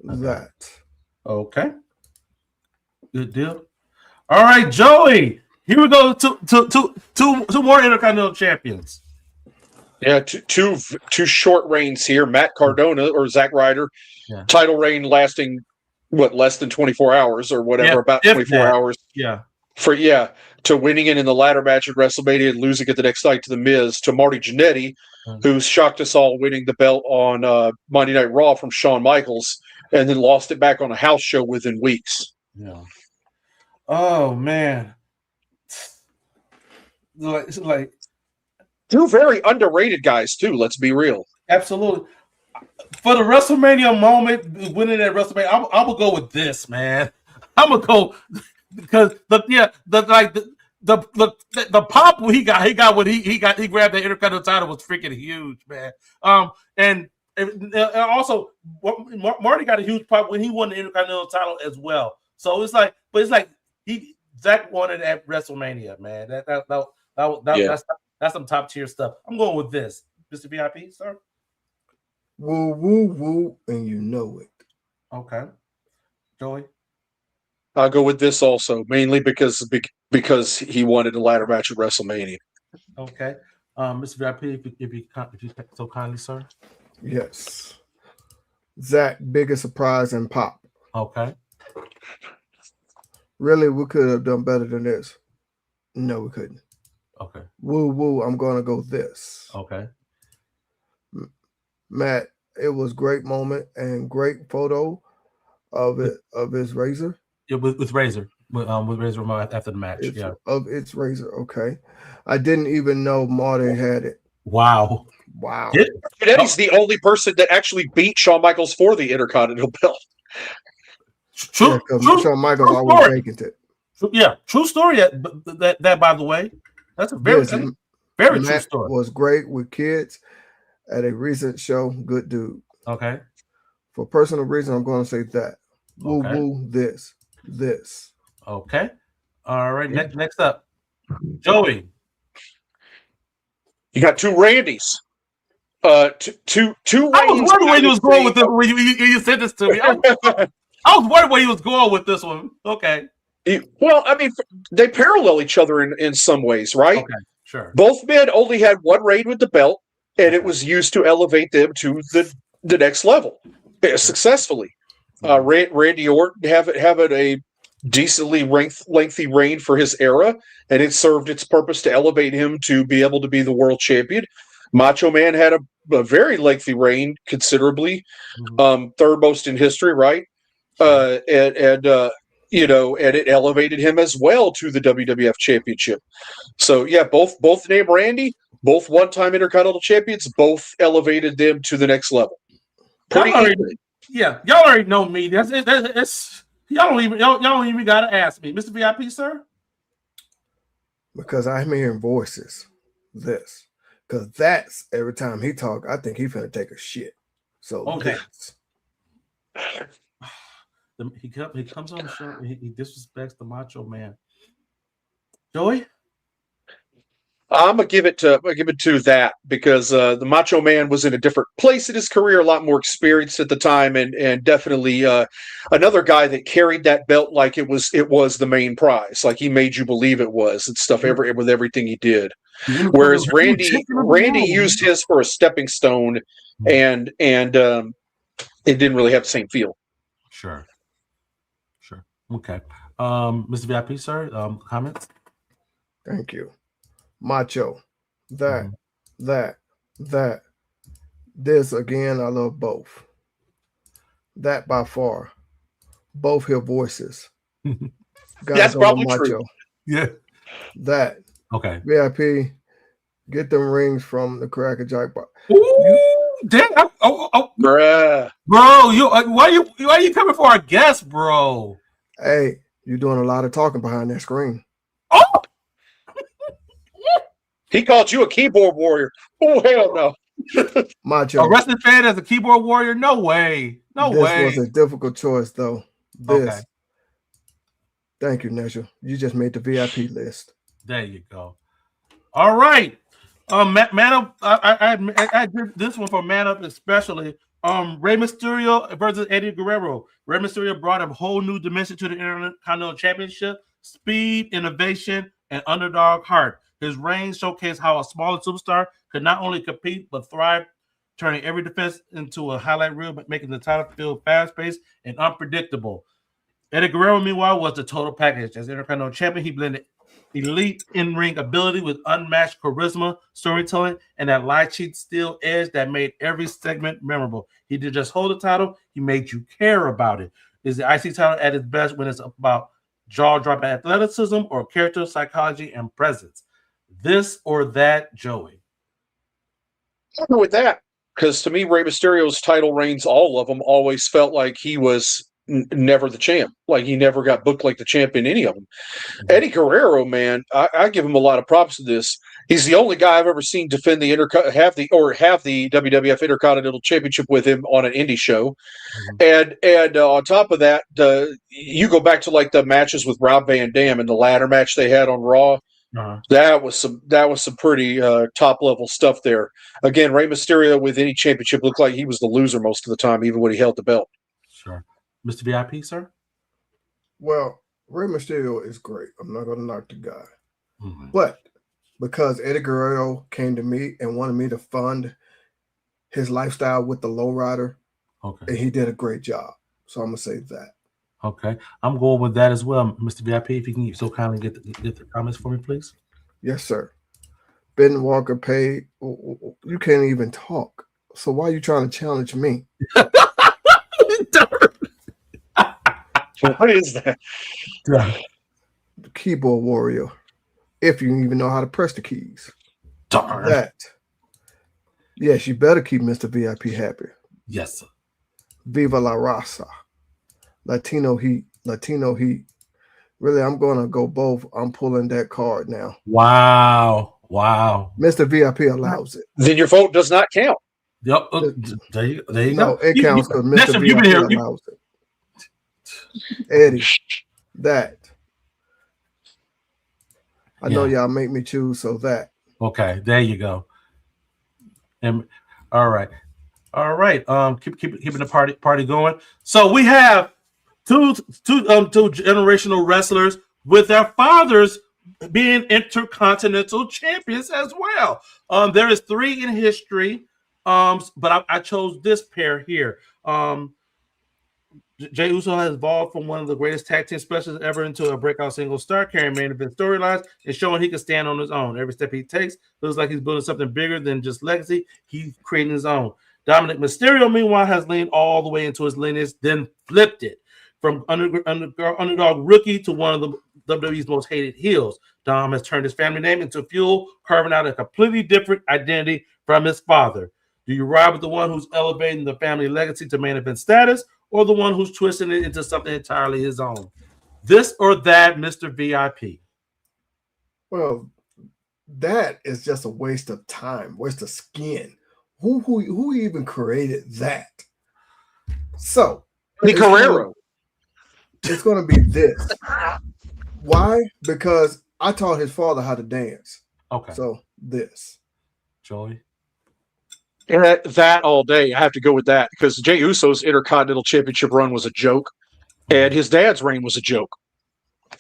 S1: Okay.
S2: That.
S1: Okay. Good deal. All right, Joey. Here we go. Two more Intercontinental champions.
S3: Yeah, two short reigns here. Matt Cardona or Zack Ryder, title reign lasting less than 24 hours or whatever, about 24 hours.
S1: Yeah.
S3: To winning it in the ladder match at WrestleMania and losing it the next night to The Miz, to Marty Jannetty, who shocked us all winning the belt on Monday Night Raw from Shawn Michaels, and then lost it back on a house show within weeks.
S1: Yeah. Oh man. Like
S3: two very underrated guys too. Let's be real.
S1: Absolutely. For the WrestleMania moment, winning at WrestleMania, I'm gonna go with this, man. I'm gonna go because the pop he got when he grabbed the Intercontinental title was freaking huge, man. And also Marty got a huge pop when he won the Intercontinental title as well. So it's like Zack won it at WrestleMania, man. That's some top tier stuff. I'm going with this, Mr. VIP, sir.
S2: Woo woo woo, and you know it.
S1: Okay, Joey.
S3: I'll go with this also, mainly because he wanted a ladder match at WrestleMania.
S1: Okay, Mr. VIP, if you so kindly, sir.
S2: Yes, Zack, biggest surprise and pop.
S1: Okay.
S2: Really, we could have done better than this. No, we couldn't.
S1: Okay.
S2: Woo woo, I'm gonna go this.
S1: Okay.
S2: Matt, it was great moment and great photo of his razor.
S1: Yeah, with Razor. With Razor after the match.
S2: Of its razor. Okay. I didn't even know Marty had it.
S1: Wow.
S3: Eddie's the only person that actually beat Shawn Michaels for the Intercontinental belt.
S2: True. Shawn Michaels always vacant it.
S1: True story. That by the way, that's a very true story.
S2: Was great with kids at a recent show. Good dude.
S1: Okay.
S2: For personal reason, I'm going to say that. Woo woo. This.
S1: Okay. All right. Next up, Joey.
S3: You got two Randys. Two.
S1: I was wondering where he was going with this when you said this to me. I was wondering where he was going with this one. Okay.
S3: Well, I mean, they parallel each other in some ways, right?
S1: Okay, sure.
S3: Both men only had one reign with the belt, and it was used to elevate them to the next level successfully. Randy Orton having a decently lengthy reign for his era, and it served its purpose to elevate him to be able to be the world champion. Macho Man had a very lengthy reign, considerably, third most in history, right? And it elevated him as well to the WWF Championship. So yeah, both named Randy, both one-time Intercontinental champions, both elevated them to the next level.
S1: Y'all already know me. That's y'all don't even gotta ask me, Mr. VIP, sir.
S2: Because I'm hearing voices. Because that's every time he talk, I think he finna take a shit. So
S1: okay. He comes on the show and he disrespects the Macho Man. Joey?
S3: I'm gonna give it to that because the Macho Man was in a different place in his career, a lot more experienced at the time, and definitely another guy that carried that belt like it was the main prize, like he made you believe it was and stuff with everything he did. Whereas Randy used his for a stepping stone, and it didn't really have the same feel.
S1: Sure. Okay. Mr. VIP, sir, comments?
S2: Thank you. Macho. That. This again, I love both. That by far. Both hear voices.
S3: That's probably true.
S1: Yeah.
S2: That.
S1: Okay.
S2: VIP, get them rings from the Cracker Jackpot.
S1: Damn!
S3: Bruh.
S1: Bro, why are you coming for our guest, bro?
S2: Hey, You're doing a lot of talking behind that screen.
S1: Oh,
S3: He called you a keyboard warrior. Oh, hell no.
S2: Macho.
S1: a wrestling fan as a keyboard warrior? No way. No
S2: This
S1: way.
S2: was a difficult choice, though. This.
S1: Okay.
S2: Thank you, Nesha. You just made the VIP list.
S1: There you go. All right. Man Up. I did this one for Man Up especially. Rey Mysterio versus Eddie Guerrero. Rey Mysterio brought a whole new dimension to the Intercontinental Championship: speed, innovation, and underdog heart. His reign showcased how a smaller superstar could not only compete but thrive, turning every defense into a highlight reel, but making the title feel fast-paced and unpredictable. Eddie Guerrero, meanwhile, was the total package. As Intercontinental Champion, he blended elite in-ring ability with unmatched charisma, storytelling, and that light cheat steel edge that made every segment memorable. He didn't just hold the title, he made you care about it. Is the IC title at its best when it's about jaw-dropping athleticism or character, psychology, and presence? This or that, Joey?
S3: I'll go with that. Because to me, Rey Mysterio's title reigns, all of them, always felt like he was never the champ. Like he never got booked like the champ in any of them. Eddie Guerrero, man, I give him a lot of props to this. He's the only guy I've ever seen defend the have the WWF Intercontinental Championship with him on an indie show. And on top of that, you go back to like the matches with Rob Van Dam and the ladder match they had on Raw. That was some pretty top level stuff there. Again, Rey Mysterio with any championship looked like he was the loser most of the time, even when he held the belt.
S1: Sure. Mr. VIP, sir?
S2: Well, Rey Mysterio is great. I'm not going to knock the guy. But because Eddie Guerrero came to me and wanted me to fund his lifestyle with the lowrider, and he did a great job. So I'm going to say that.
S1: Okay. I'm going with that as well. Mr. VIP, if you can so kindly get the comments for me, please.
S2: Yes, sir. Ben Walker paid. You can't even talk. So why are you trying to challenge me?
S3: What is that?
S2: The keyboard warrior. If you even know how to press the keys.
S1: Darn.
S2: That. Yes, you better keep Mr. VIP happy.
S1: Yes, sir.
S2: Viva la raza. Latino heat. Latino heat. Really, I'm going to go both. I'm pulling that card now.
S1: Wow.
S2: Mr. VIP allows it.
S3: Then your vote does not count.
S1: Yep. There you
S2: No,
S1: go.
S2: it counts because Mr. VIP allows it. Eddie, that. I know y'all make me choose, so that.
S1: Okay, there you go. And all right. Keeping the party going. So we have two generational wrestlers with their fathers being intercontinental champions as well. There is 3 in history, but I chose this pair here. Jey Uso has evolved from one of the greatest tag team specialists ever into a breakout single star, carrying main event storylines and showing he can stand on his own. Every step he takes feels like he's building something bigger than just legacy. He's creating his own. Dominic Mysterio, meanwhile, has leaned all the way into his lineage, then flipped it from underdog rookie to one of the WWE's most hated heels. Dom has turned his family name into fuel, carving out a completely different identity from his father. Do you ride with the one who's elevating the family legacy to main event status, or the one who's twisting it into something entirely his own? This or that, Mr. VIP?
S2: Well, that is just a waste of time, waste of skin. Who even created that? So,
S3: The Guerrero.
S2: It's going to be this. Why? Because I taught his father how to dance.
S1: Okay.
S2: So, this.
S1: Joey?
S3: That all day. I have to go with that because Jey Uso's Intercontinental Championship run was a joke, and his dad's reign was a joke.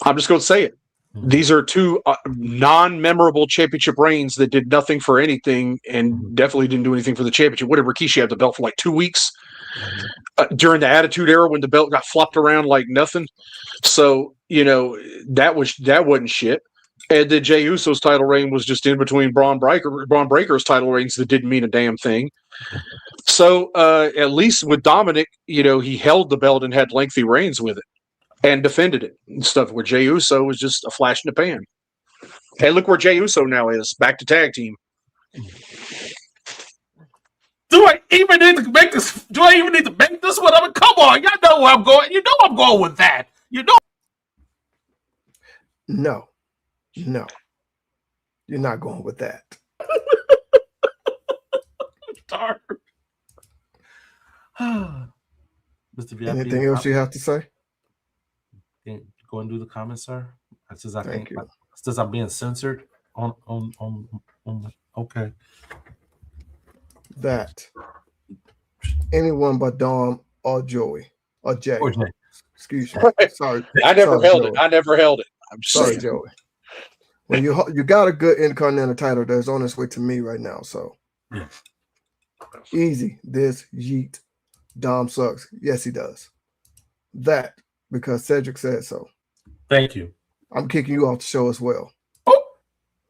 S3: I'm just going to say it. These are 2 non-memorable championship reigns that did nothing for anything and definitely didn't do anything for the championship. What did Rikishi have the belt for like 2 weeks during the Attitude Era when the belt got flopped around like nothing? So, that wasn't shit. And then Jey Uso's title reign was just in between Braun Breaker's title reigns that didn't mean a damn thing. So at least with Dominic, he held the belt and had lengthy reigns with it and defended it and stuff, where Jey Uso was just a flash in the pan. Hey, look where Jey Uso now is, back to tag team.
S1: Do I even need to make this? Do I even need to make this one? I mean, come on, y'all know where I'm going. You know I'm going with that. You know.
S2: No. You're not going with that.
S1: Darn. Mr. VIP.
S2: Anything else you have to say?
S1: Go and do the comments, sir. Since I
S2: Thank
S1: can't,
S2: you.
S1: since I'm being censored on okay.
S2: That anyone but Dom or Joey or Jay.
S1: Or Jay.
S2: Excuse me. Sorry.
S3: I never
S2: Sorry,
S3: held
S2: Joey.
S3: it. I never held it. I'm just
S2: Sorry,
S3: saying.
S2: Joey. When you got a good Intercontinental title that's on its way to me right now. So
S1: Yeah.
S2: easy. This yeet. Dom sucks. Yes, he does. That because Cedric said so.
S1: Thank you.
S2: I'm kicking you off the show as well.
S1: Oh.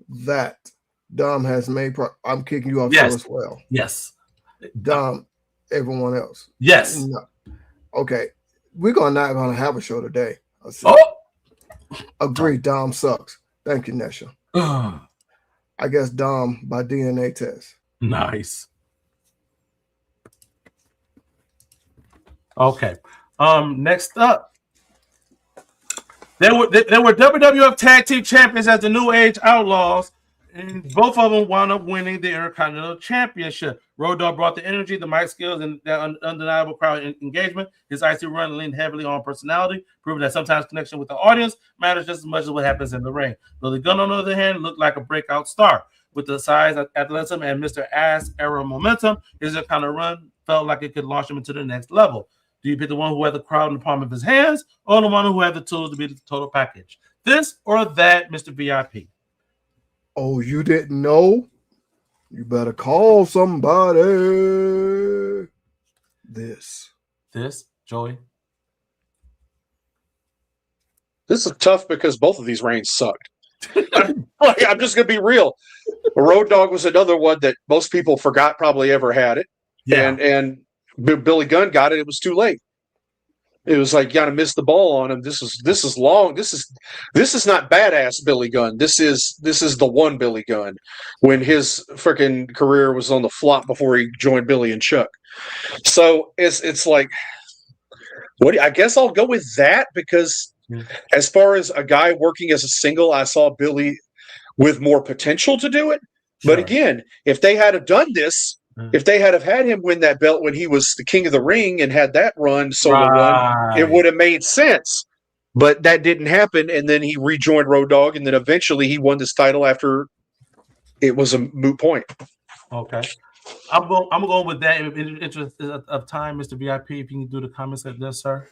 S2: That Dom has made. I'm kicking you off the
S1: Yes.
S2: show as well.
S1: Yes.
S2: Dom, everyone else.
S1: Yes.
S2: No. Okay, we're not gonna have a show today.
S1: Oh.
S2: Agree. Dom sucks. Thank you, Nesha. I guess Dom by DNA test.
S1: Nice. Okay. Next up, there were WWF Tag Team Champions as the New Age Outlaws, and both of them wound up winning the Intercontinental Championship. Road Dogg brought the energy, the mic skills, and that undeniable crowd engagement. His IC run leaned heavily on personality, proving that sometimes connection with the audience matters just as much as what happens in the ring. Billy Gunn, on the other hand, looked like a breakout star. With the size, athleticism, and Mr. Ass era momentum, his kind of run felt like it could launch him into the next level. Do you pick the one who had the crowd in the palm of his hands, or the one who had the tools to be the total package? This or that, Mr. VIP?
S2: Oh, you didn't know? You better call somebody. This,
S1: Joey?
S3: This is tough because both of these reigns sucked. I'm just going to be real. Road Dogg was another one that most people forgot probably ever had it.
S1: Yeah.
S3: And Billy Gunn got it. It was too late. It was like, you got to miss the ball on him. This is long. This is not badass Billy Gunn. This is the one Billy Gunn when his freaking career was on the flop before he joined Billy and Chuck. So it's like, I guess I'll go with that because as far as a guy working as a single, I saw Billy with more potential to do it.
S1: Sure.
S3: But again, if they had have done this, if they had have had him win that belt when he was the king of the ring and had that solo run, it would have made sense. But that didn't happen, and then he rejoined Road Dogg, and then eventually he won this title after it was a moot point.
S1: Okay. I'm going with that in the interest of time, Mr. VIP. If you can do the comments like this, sir.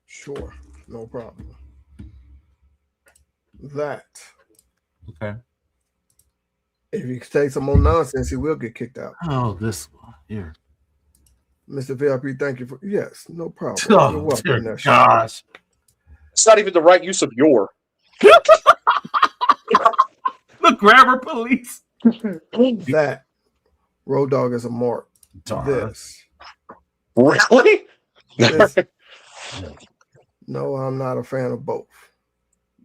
S2: Sure, no problem. That.
S1: Okay.
S2: If he say some more nonsense, he will get kicked out.
S1: Oh, this one here.
S2: Mr. VIP, thank you for yes, no problem.
S1: Oh,
S2: you're welcome,
S1: dear gosh.
S3: It's not even the right use of your.
S1: The grabber police.
S2: That Road Dogg is a mark.
S1: Darn.
S2: This.
S3: Really?
S2: This. No, I'm not a fan of both.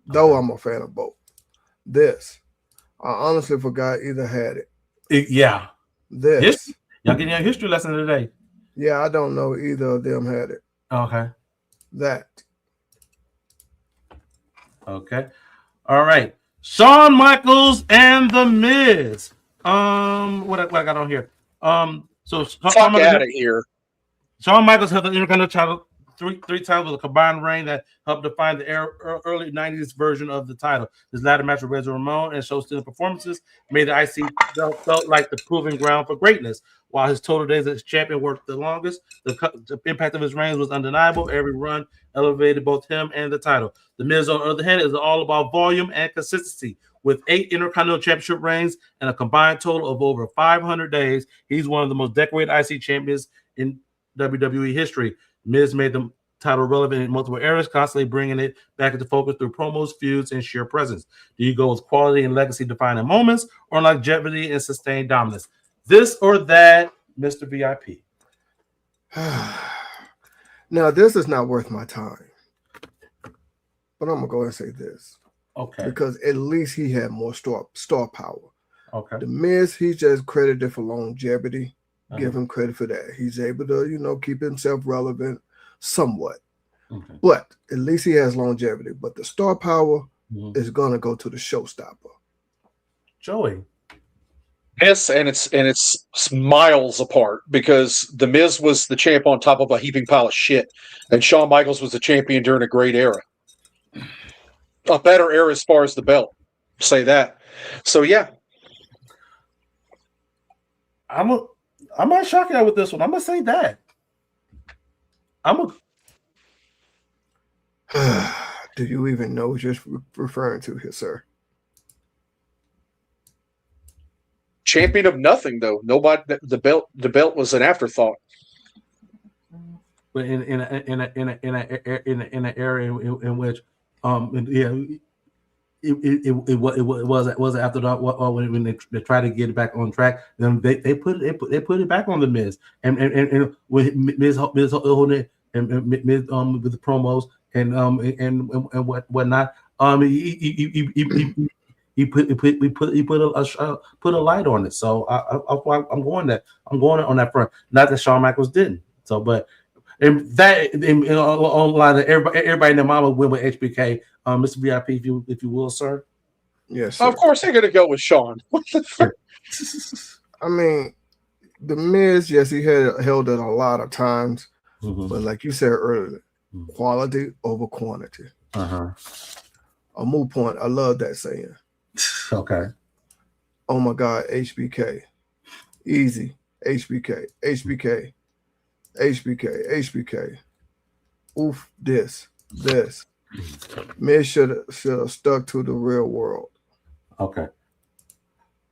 S2: Though I'm a fan of both. This. I honestly forgot either had it.
S1: Yeah.
S2: This.
S1: Y'all getting your history lesson today.
S2: Yeah, I don't know either of them had it.
S1: Okay.
S2: That.
S1: Okay. All right. Shawn Michaels and The Miz. What I got on here? So
S3: Fuck out of here.
S1: Shawn Michaels held the Intercontinental title three times with a combined reign that helped define the early 90s version of the title. His latter match with Razor Ramon and show-stealing performances made the IC felt like the proving ground for greatness. While his total days as champion worked the longest, the impact of his reigns was undeniable. Every run elevated both him and the title. The Miz, on the other hand, is all about volume and consistency. With 8 Intercontinental Championship reigns and a combined total of over 500 days, he's one of the most decorated IC champions in WWE history. Miz made the title relevant in multiple eras, constantly bringing it back into focus through promos, feuds, and sheer presence. Do you go with quality and legacy defining moments or longevity and sustained dominance? This or that, Mr. VIP?
S2: Now, this is not worth my time. But I'm going to go and say this.
S1: Okay.
S2: Because at least he had more star power.
S1: Okay.
S2: The Miz, he's just credited for longevity. Give him credit for that. He's able to, keep himself relevant somewhat.
S1: Okay.
S2: But at least he has longevity. But the star power
S1: Mhm.
S2: is gonna go to the showstopper.
S1: Joey.
S3: Yes, and it's miles apart because the Miz was the champ on top of a heaping pile of shit, and Shawn Michaels was the champion during a great era, a better era as far as the belt. Say that. So yeah,
S1: I'm gonna shock you with this one. I'm gonna say that.
S2: Do you even know what you're referring to here, sir?
S3: champion of nothing though. Nobody. The belt was an afterthought.
S1: But in an area in which it was after that when they tried to get it back on track. Then they put it back on the Miz and with Miz holding it and Miz with the promos and whatnot. He put a light on it. So I'm going on that front. Not that Shawn Michaels didn't. So, but and that on line of everybody in the mama went with HBK. Mr. VIP, if you will, sir.
S2: Yes, sir.
S3: Of course, they're going to go with Shawn. What the fuck?
S2: I mean, the Miz, yes, he held it a lot of times, but like you said earlier, quality over quantity. A moot point. I love that saying.
S1: Okay.
S2: Oh my God, HBK, easy. HBK. Oof, this. Miz should have stuck to the real world.
S1: Okay.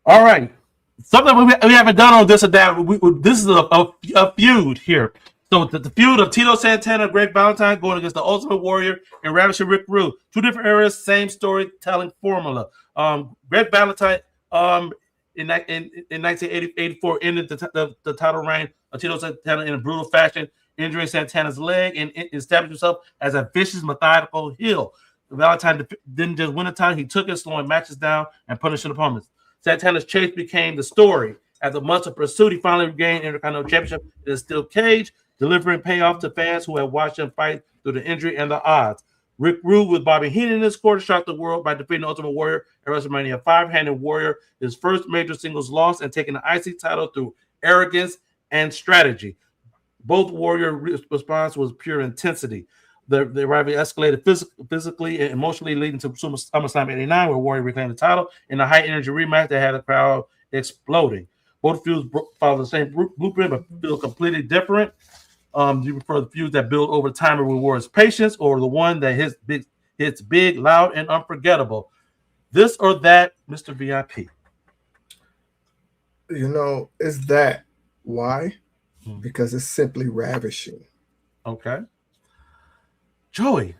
S1: All right. Something we haven't done on this or that. This is a feud here. So the feud of Tito Santana, Greg Valentine going against the Ultimate Warrior and Ravishing Rick Rude. Two different eras, same storytelling formula. Greg Valentine in 1984 ended the title reign of Tito Santana in a brutal fashion, injuring Santana's leg and established himself as a vicious, methodical heel. Valentine didn't just win a title, he took it, slowing matches down and punishing opponents. Santana's chase became the story. After months of pursuit, he finally regained Intercontinental Championship in a steel cage, delivering payoff to fans who had watched him fight through the injury and the odds. Rick Rude with Bobby Heenan in his corner shocked the world by defeating the Ultimate Warrior at WrestleMania 5, handing Warrior his first major singles loss and taking the IC title through arrogance and strategy. Both Warrior response was pure intensity. The rivalry escalated physically and emotionally, leading to SummerSlam '89, where Warrior reclaimed the title in a high-energy rematch that had the crowd exploding. Both feuds follow the same blueprint, but feel completely different. Do you prefer the feuds that build over time and rewards patience, or the one that hits big, loud, and unforgettable? This or that, Mr. VIP?
S2: You know, it's that. Why? Because it's simply ravishing.
S1: Okay. Joey.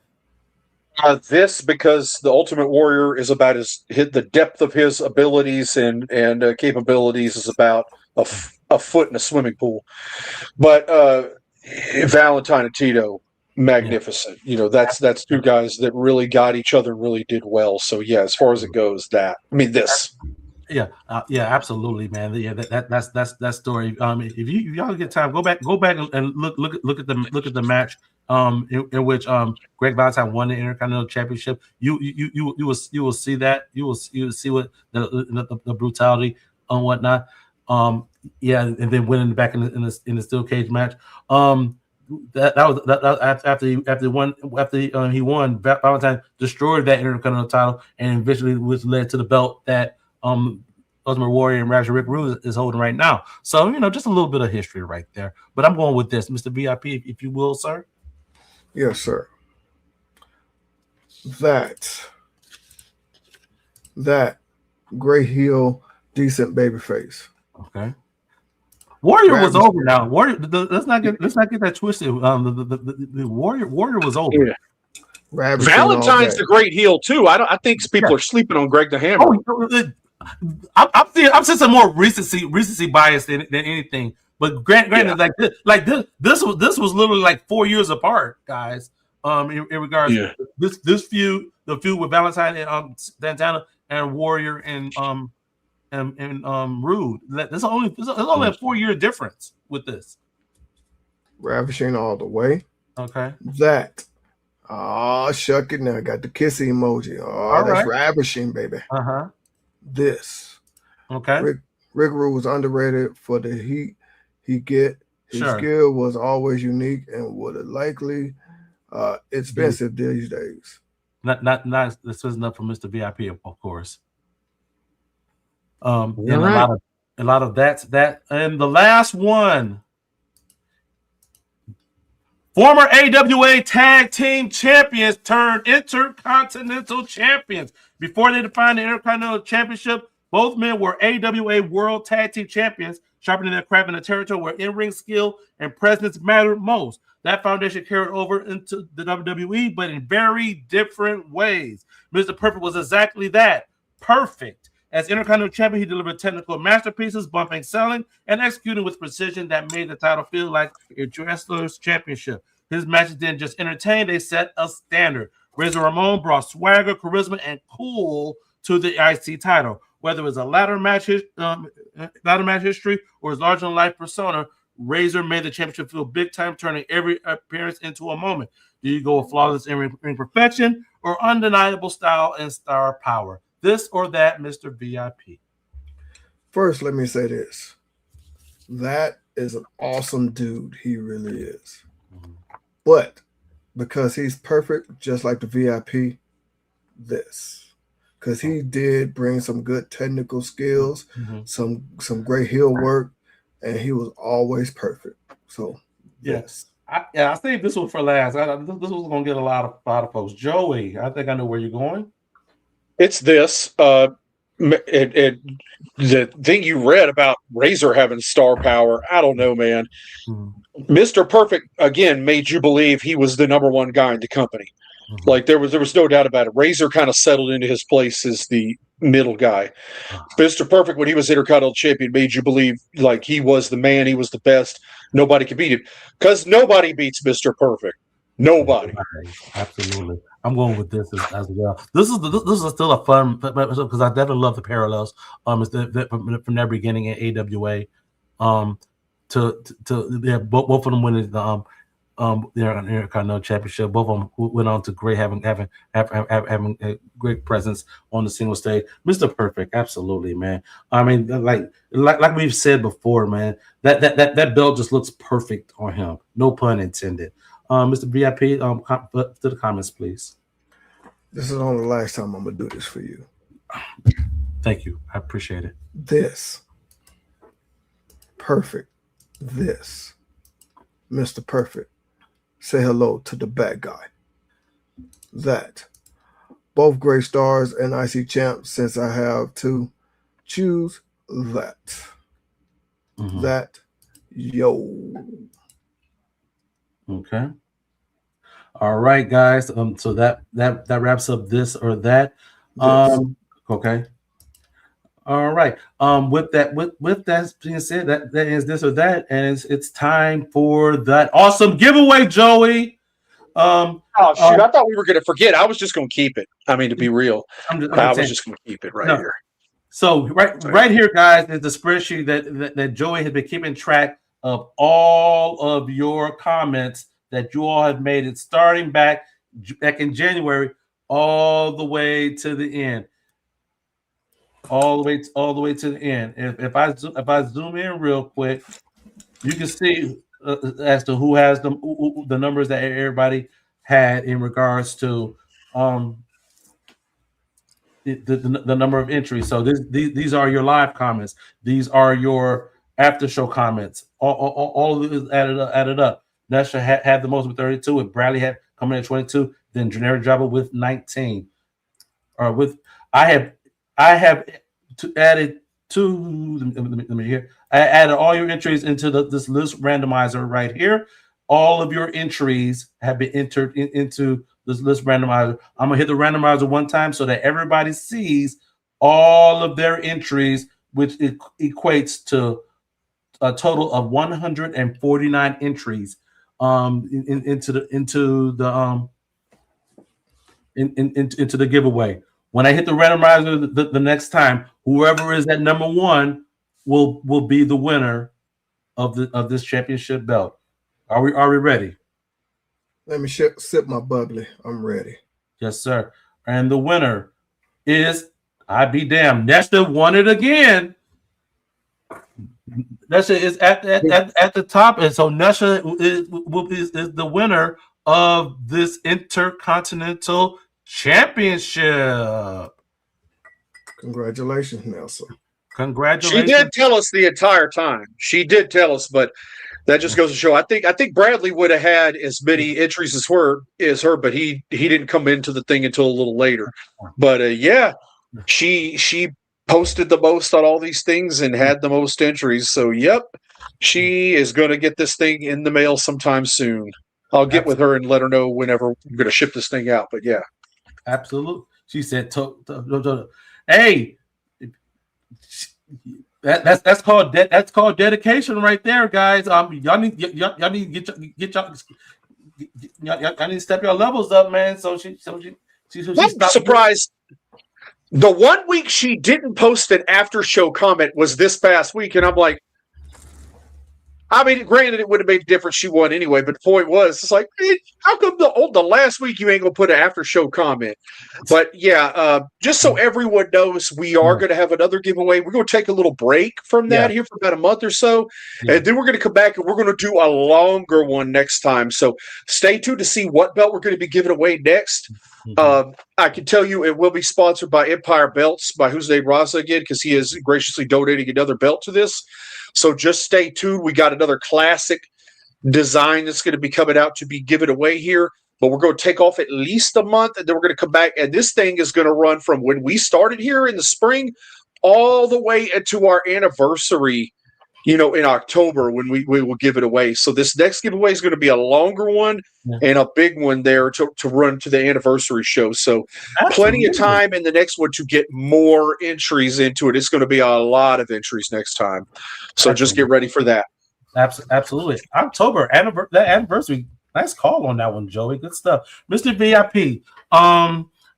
S3: This because the Ultimate Warrior is about the depth of his abilities and capabilities is about a foot in a swimming pool. But Valentine and Tito, magnificent. Yeah. You know, that's two guys that really got each other and really did well. So yeah, as far as it goes, this.
S1: Yeah, absolutely, man. Yeah, that's that story. If y'all get time, go back and look at the match. In which Greg Valentine won the Intercontinental Championship. You will see that. You will see what the brutality and whatnot. Yeah, and then winning back in the steel cage match. That was after he won. Valentine destroyed that Intercontinental title and eventually was led to the belt that Ultimate Warrior and Ravishing Rick Rude is holding right now. So, just a little bit of history right there. But I'm going with this, Mr. VIP, if you will, sir.
S2: Yes, sir. That great heel, decent babyface.
S1: Okay. Warrior was over now. Warrior. Let's not get that twisted. The Warrior was over.
S3: Yeah. Valentine's the great heel too. I think people are sleeping on Greg the Hammer.
S1: I'm seeing some more recency bias than anything. But granted, this was literally like 4 years apart, guys. In regards to this feud, the feud with Valentine and Santana and Warrior and Rude. There's only a 4-year difference with this.
S2: Ravishing all the way.
S1: Okay.
S2: That Oh, shuck it now. Got the kissy emoji. Oh,
S1: All
S2: that's
S1: right.
S2: ravishing, baby.
S1: Uh-huh.
S2: This.
S1: Okay.
S2: Rick Rude was underrated for the heat he get. His
S1: Sure.
S2: skill was always unique and would have likely expensive these days.
S1: Not this was enough for Mr. VIP, of course. And
S3: All right.
S1: a lot of that. And the last one. Former AWA Tag Team Champions turned Intercontinental Champions. Before they defined the Intercontinental Championship, both men were AWA World Tag Team Champions, sharpening their craft in a territory where in-ring skill and presence mattered most. That foundation carried over into the WWE, but in very different ways. Mr. Perfect was exactly that, perfect. As Intercontinental Champion, he delivered technical masterpieces, bumping, selling, and executing with precision that made the title feel like a wrestler's championship. His matches didn't just entertain, they set a standard. Razor Ramon brought swagger, charisma, and cool to the IC title. Whether it was a ladder match history or his larger-than-life persona, Razor made the championship feel big time, turning every appearance into a moment. Do you go with flawless in-ring perfection or undeniable style and star power? This or that, Mr. VIP.
S2: First, let me say this. That is an awesome dude. He really is. But because he's perfect, just like the VIP, this. Because he did bring some good technical skills, some great heel work, and he was always perfect. So, yes.
S1: I saved this one for last. This was going to get a lot of folks. Joey, I think I know where you're going.
S3: It's this. The thing you read about Razor having star power, I don't know, man. Mr. Perfect, again, made you believe he was the number one guy in the company. Like there was no doubt about it. Razor kind of settled into his place as the middle guy. Mr. Perfect, when he was Intercontinental Champion, made you believe like he was the man, he was the best. Nobody could beat him. Because nobody beats Mr. Perfect. Nobody.
S1: Absolutely. I'm going with this as well. This is still a fun because I definitely love the parallels. From their beginning in AWA, to both of them winning the Intercontinental Championship. Both of them went on to having a great presence on the single stage. Mr. Perfect, absolutely, man. I mean, like we've said before, man, that belt just looks perfect on him. No pun intended. Mr. VIP, to the comments, please.
S2: This is only the last time I'm gonna do this for you.
S1: Thank you. I appreciate it.
S2: This. Perfect. This. Mr. Perfect. Say hello to the bad guy. That. Both great stars and IC champs since I have to choose that. That. Yo.
S1: Okay. All right, guys. So that wraps up this or that. Okay. All right. With that being said, that is this or that, and it's time for that awesome giveaway, Joey.
S3: Oh shoot! I thought we were going to forget. I was just going to keep it. I mean, to be real, I was just going to keep it here.
S1: So right here, guys, is the spreadsheet that Joey has been keeping track of all of your comments that you all have made. It starting back in January, all the way to the end. All the way to the end. If I zoom in real quick, you can see as to who has the numbers that everybody had in regards to the number of entries. So these are your live comments. These are your after show comments. All of it is added up. Nesha had the most with 32. And Bradley had coming in at 22. Then generic Java with 19. I have added to. Let me hear. I added all your entries into this list randomizer right here. All of your entries have been entered into this list randomizer. I'm gonna hit the randomizer one time so that everybody sees all of their entries, which equates to a total of 149 entries into the giveaway. When I hit the randomizer the next time, whoever is at number one will be the winner of this championship belt. Are we ready?
S2: Let me sip my bubbly. I'm ready.
S1: Yes, sir. And the winner is, I be damned, Nesta won it again. Nesha is at the top, and so Nesha is the winner of this Intercontinental Championship.
S2: Congratulations, Nelson.
S1: Congratulations.
S3: She did tell us the entire time. She did tell us, but that just goes to show. I think Bradley would have had as many entries as her, but he didn't come into the thing until a little later. But yeah, she posted the most on all these things and had the most entries. So yep, she is going to get this thing in the mail sometime soon. I'll get with her and let her know whenever I'm going to ship this thing out. But yeah,
S1: absolutely. She said, "Hey, that's called dedication right there, guys. Y'all need to step your levels up, man." So she
S3: I'm surprised. The 1 week she didn't post an after show comment was this past week, and I'm like, I mean, granted, it would have made a difference. She won anyway, but the point was, it's like, how come the last week you ain't gonna put an after show comment? But yeah, just so everyone knows, we are going to have another giveaway. We're going to take a little break from that here for about a month or so, and then we're going to come back and we're going to do a longer one next time. So stay tuned to see what belt we're going to be giving away next. I can tell you it will be sponsored by Empire Belts by Jose Raza again, because he is graciously donating another belt to this. So just stay tuned. We got another classic design that's going to be coming out to be given away here. But we're going to take off at least a month, and then we're going to come back. And this thing is going to run from when we started here in the spring all the way into our anniversary, in October when we will give it away. So this next giveaway is going to be a longer one and a big one there to run to the anniversary show. So plenty of time in the next one to get more entries into it. It's going to be a lot of entries next time. So just get ready for that.
S1: Absolutely. October, that anniversary. Nice call on that one, Joey. Good stuff. Mr. VIP,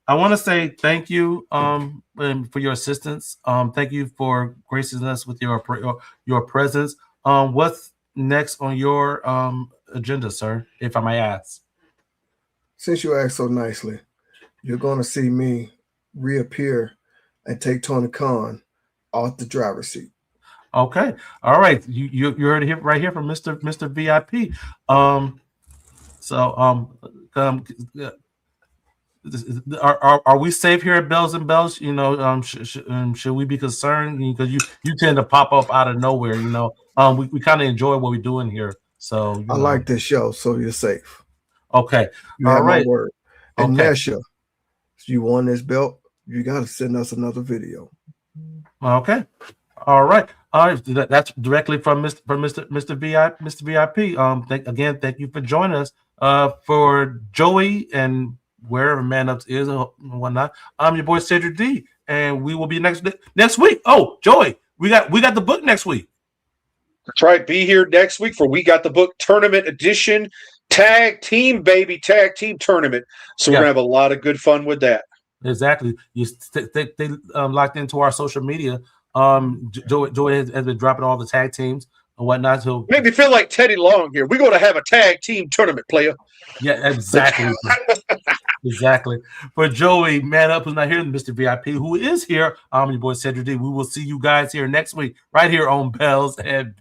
S1: I want to say thank you for your assistance. Thank you for gracing us with your presence. What's next on your agenda, sir, if I may ask?
S2: Since you asked so nicely, you're going to see me reappear and take Tony Khan off the driver's seat.
S1: Okay. All right. You heard it right here from Mr. VIP. Are we safe here at Bells and Bells? Should we be concerned? Because you tend to pop up out of nowhere. We kind of enjoy what we're doing here. So
S2: I like this show, so you're safe.
S1: Okay,
S2: you have
S1: right.
S2: My word. And Nesha, if you won this belt, you got to send us another video.
S1: Okay, all right. That's directly from Mr. VIP. Thank you for joining us. For Joey and wherever Man Ups is and whatnot, I'm your boy Cedric D, and we will be next week. Oh, Joey, we got the book next week.
S3: That's right. Be here next week for We Got the Book Tournament Edition, tag team tournament. So we're gonna have a lot of good fun with that.
S1: Exactly. They locked into our social media. Joey has been dropping all the tag teams and whatnot. So
S3: made me feel like Teddy Long here. We're going to have a tag team tournament, player.
S1: Yeah, exactly. Exactly. For Joey, Man Up, who's not here, Mr. VIP, who is here, I'm your boy Cedric D. We will see you guys here next week, right here on Bells and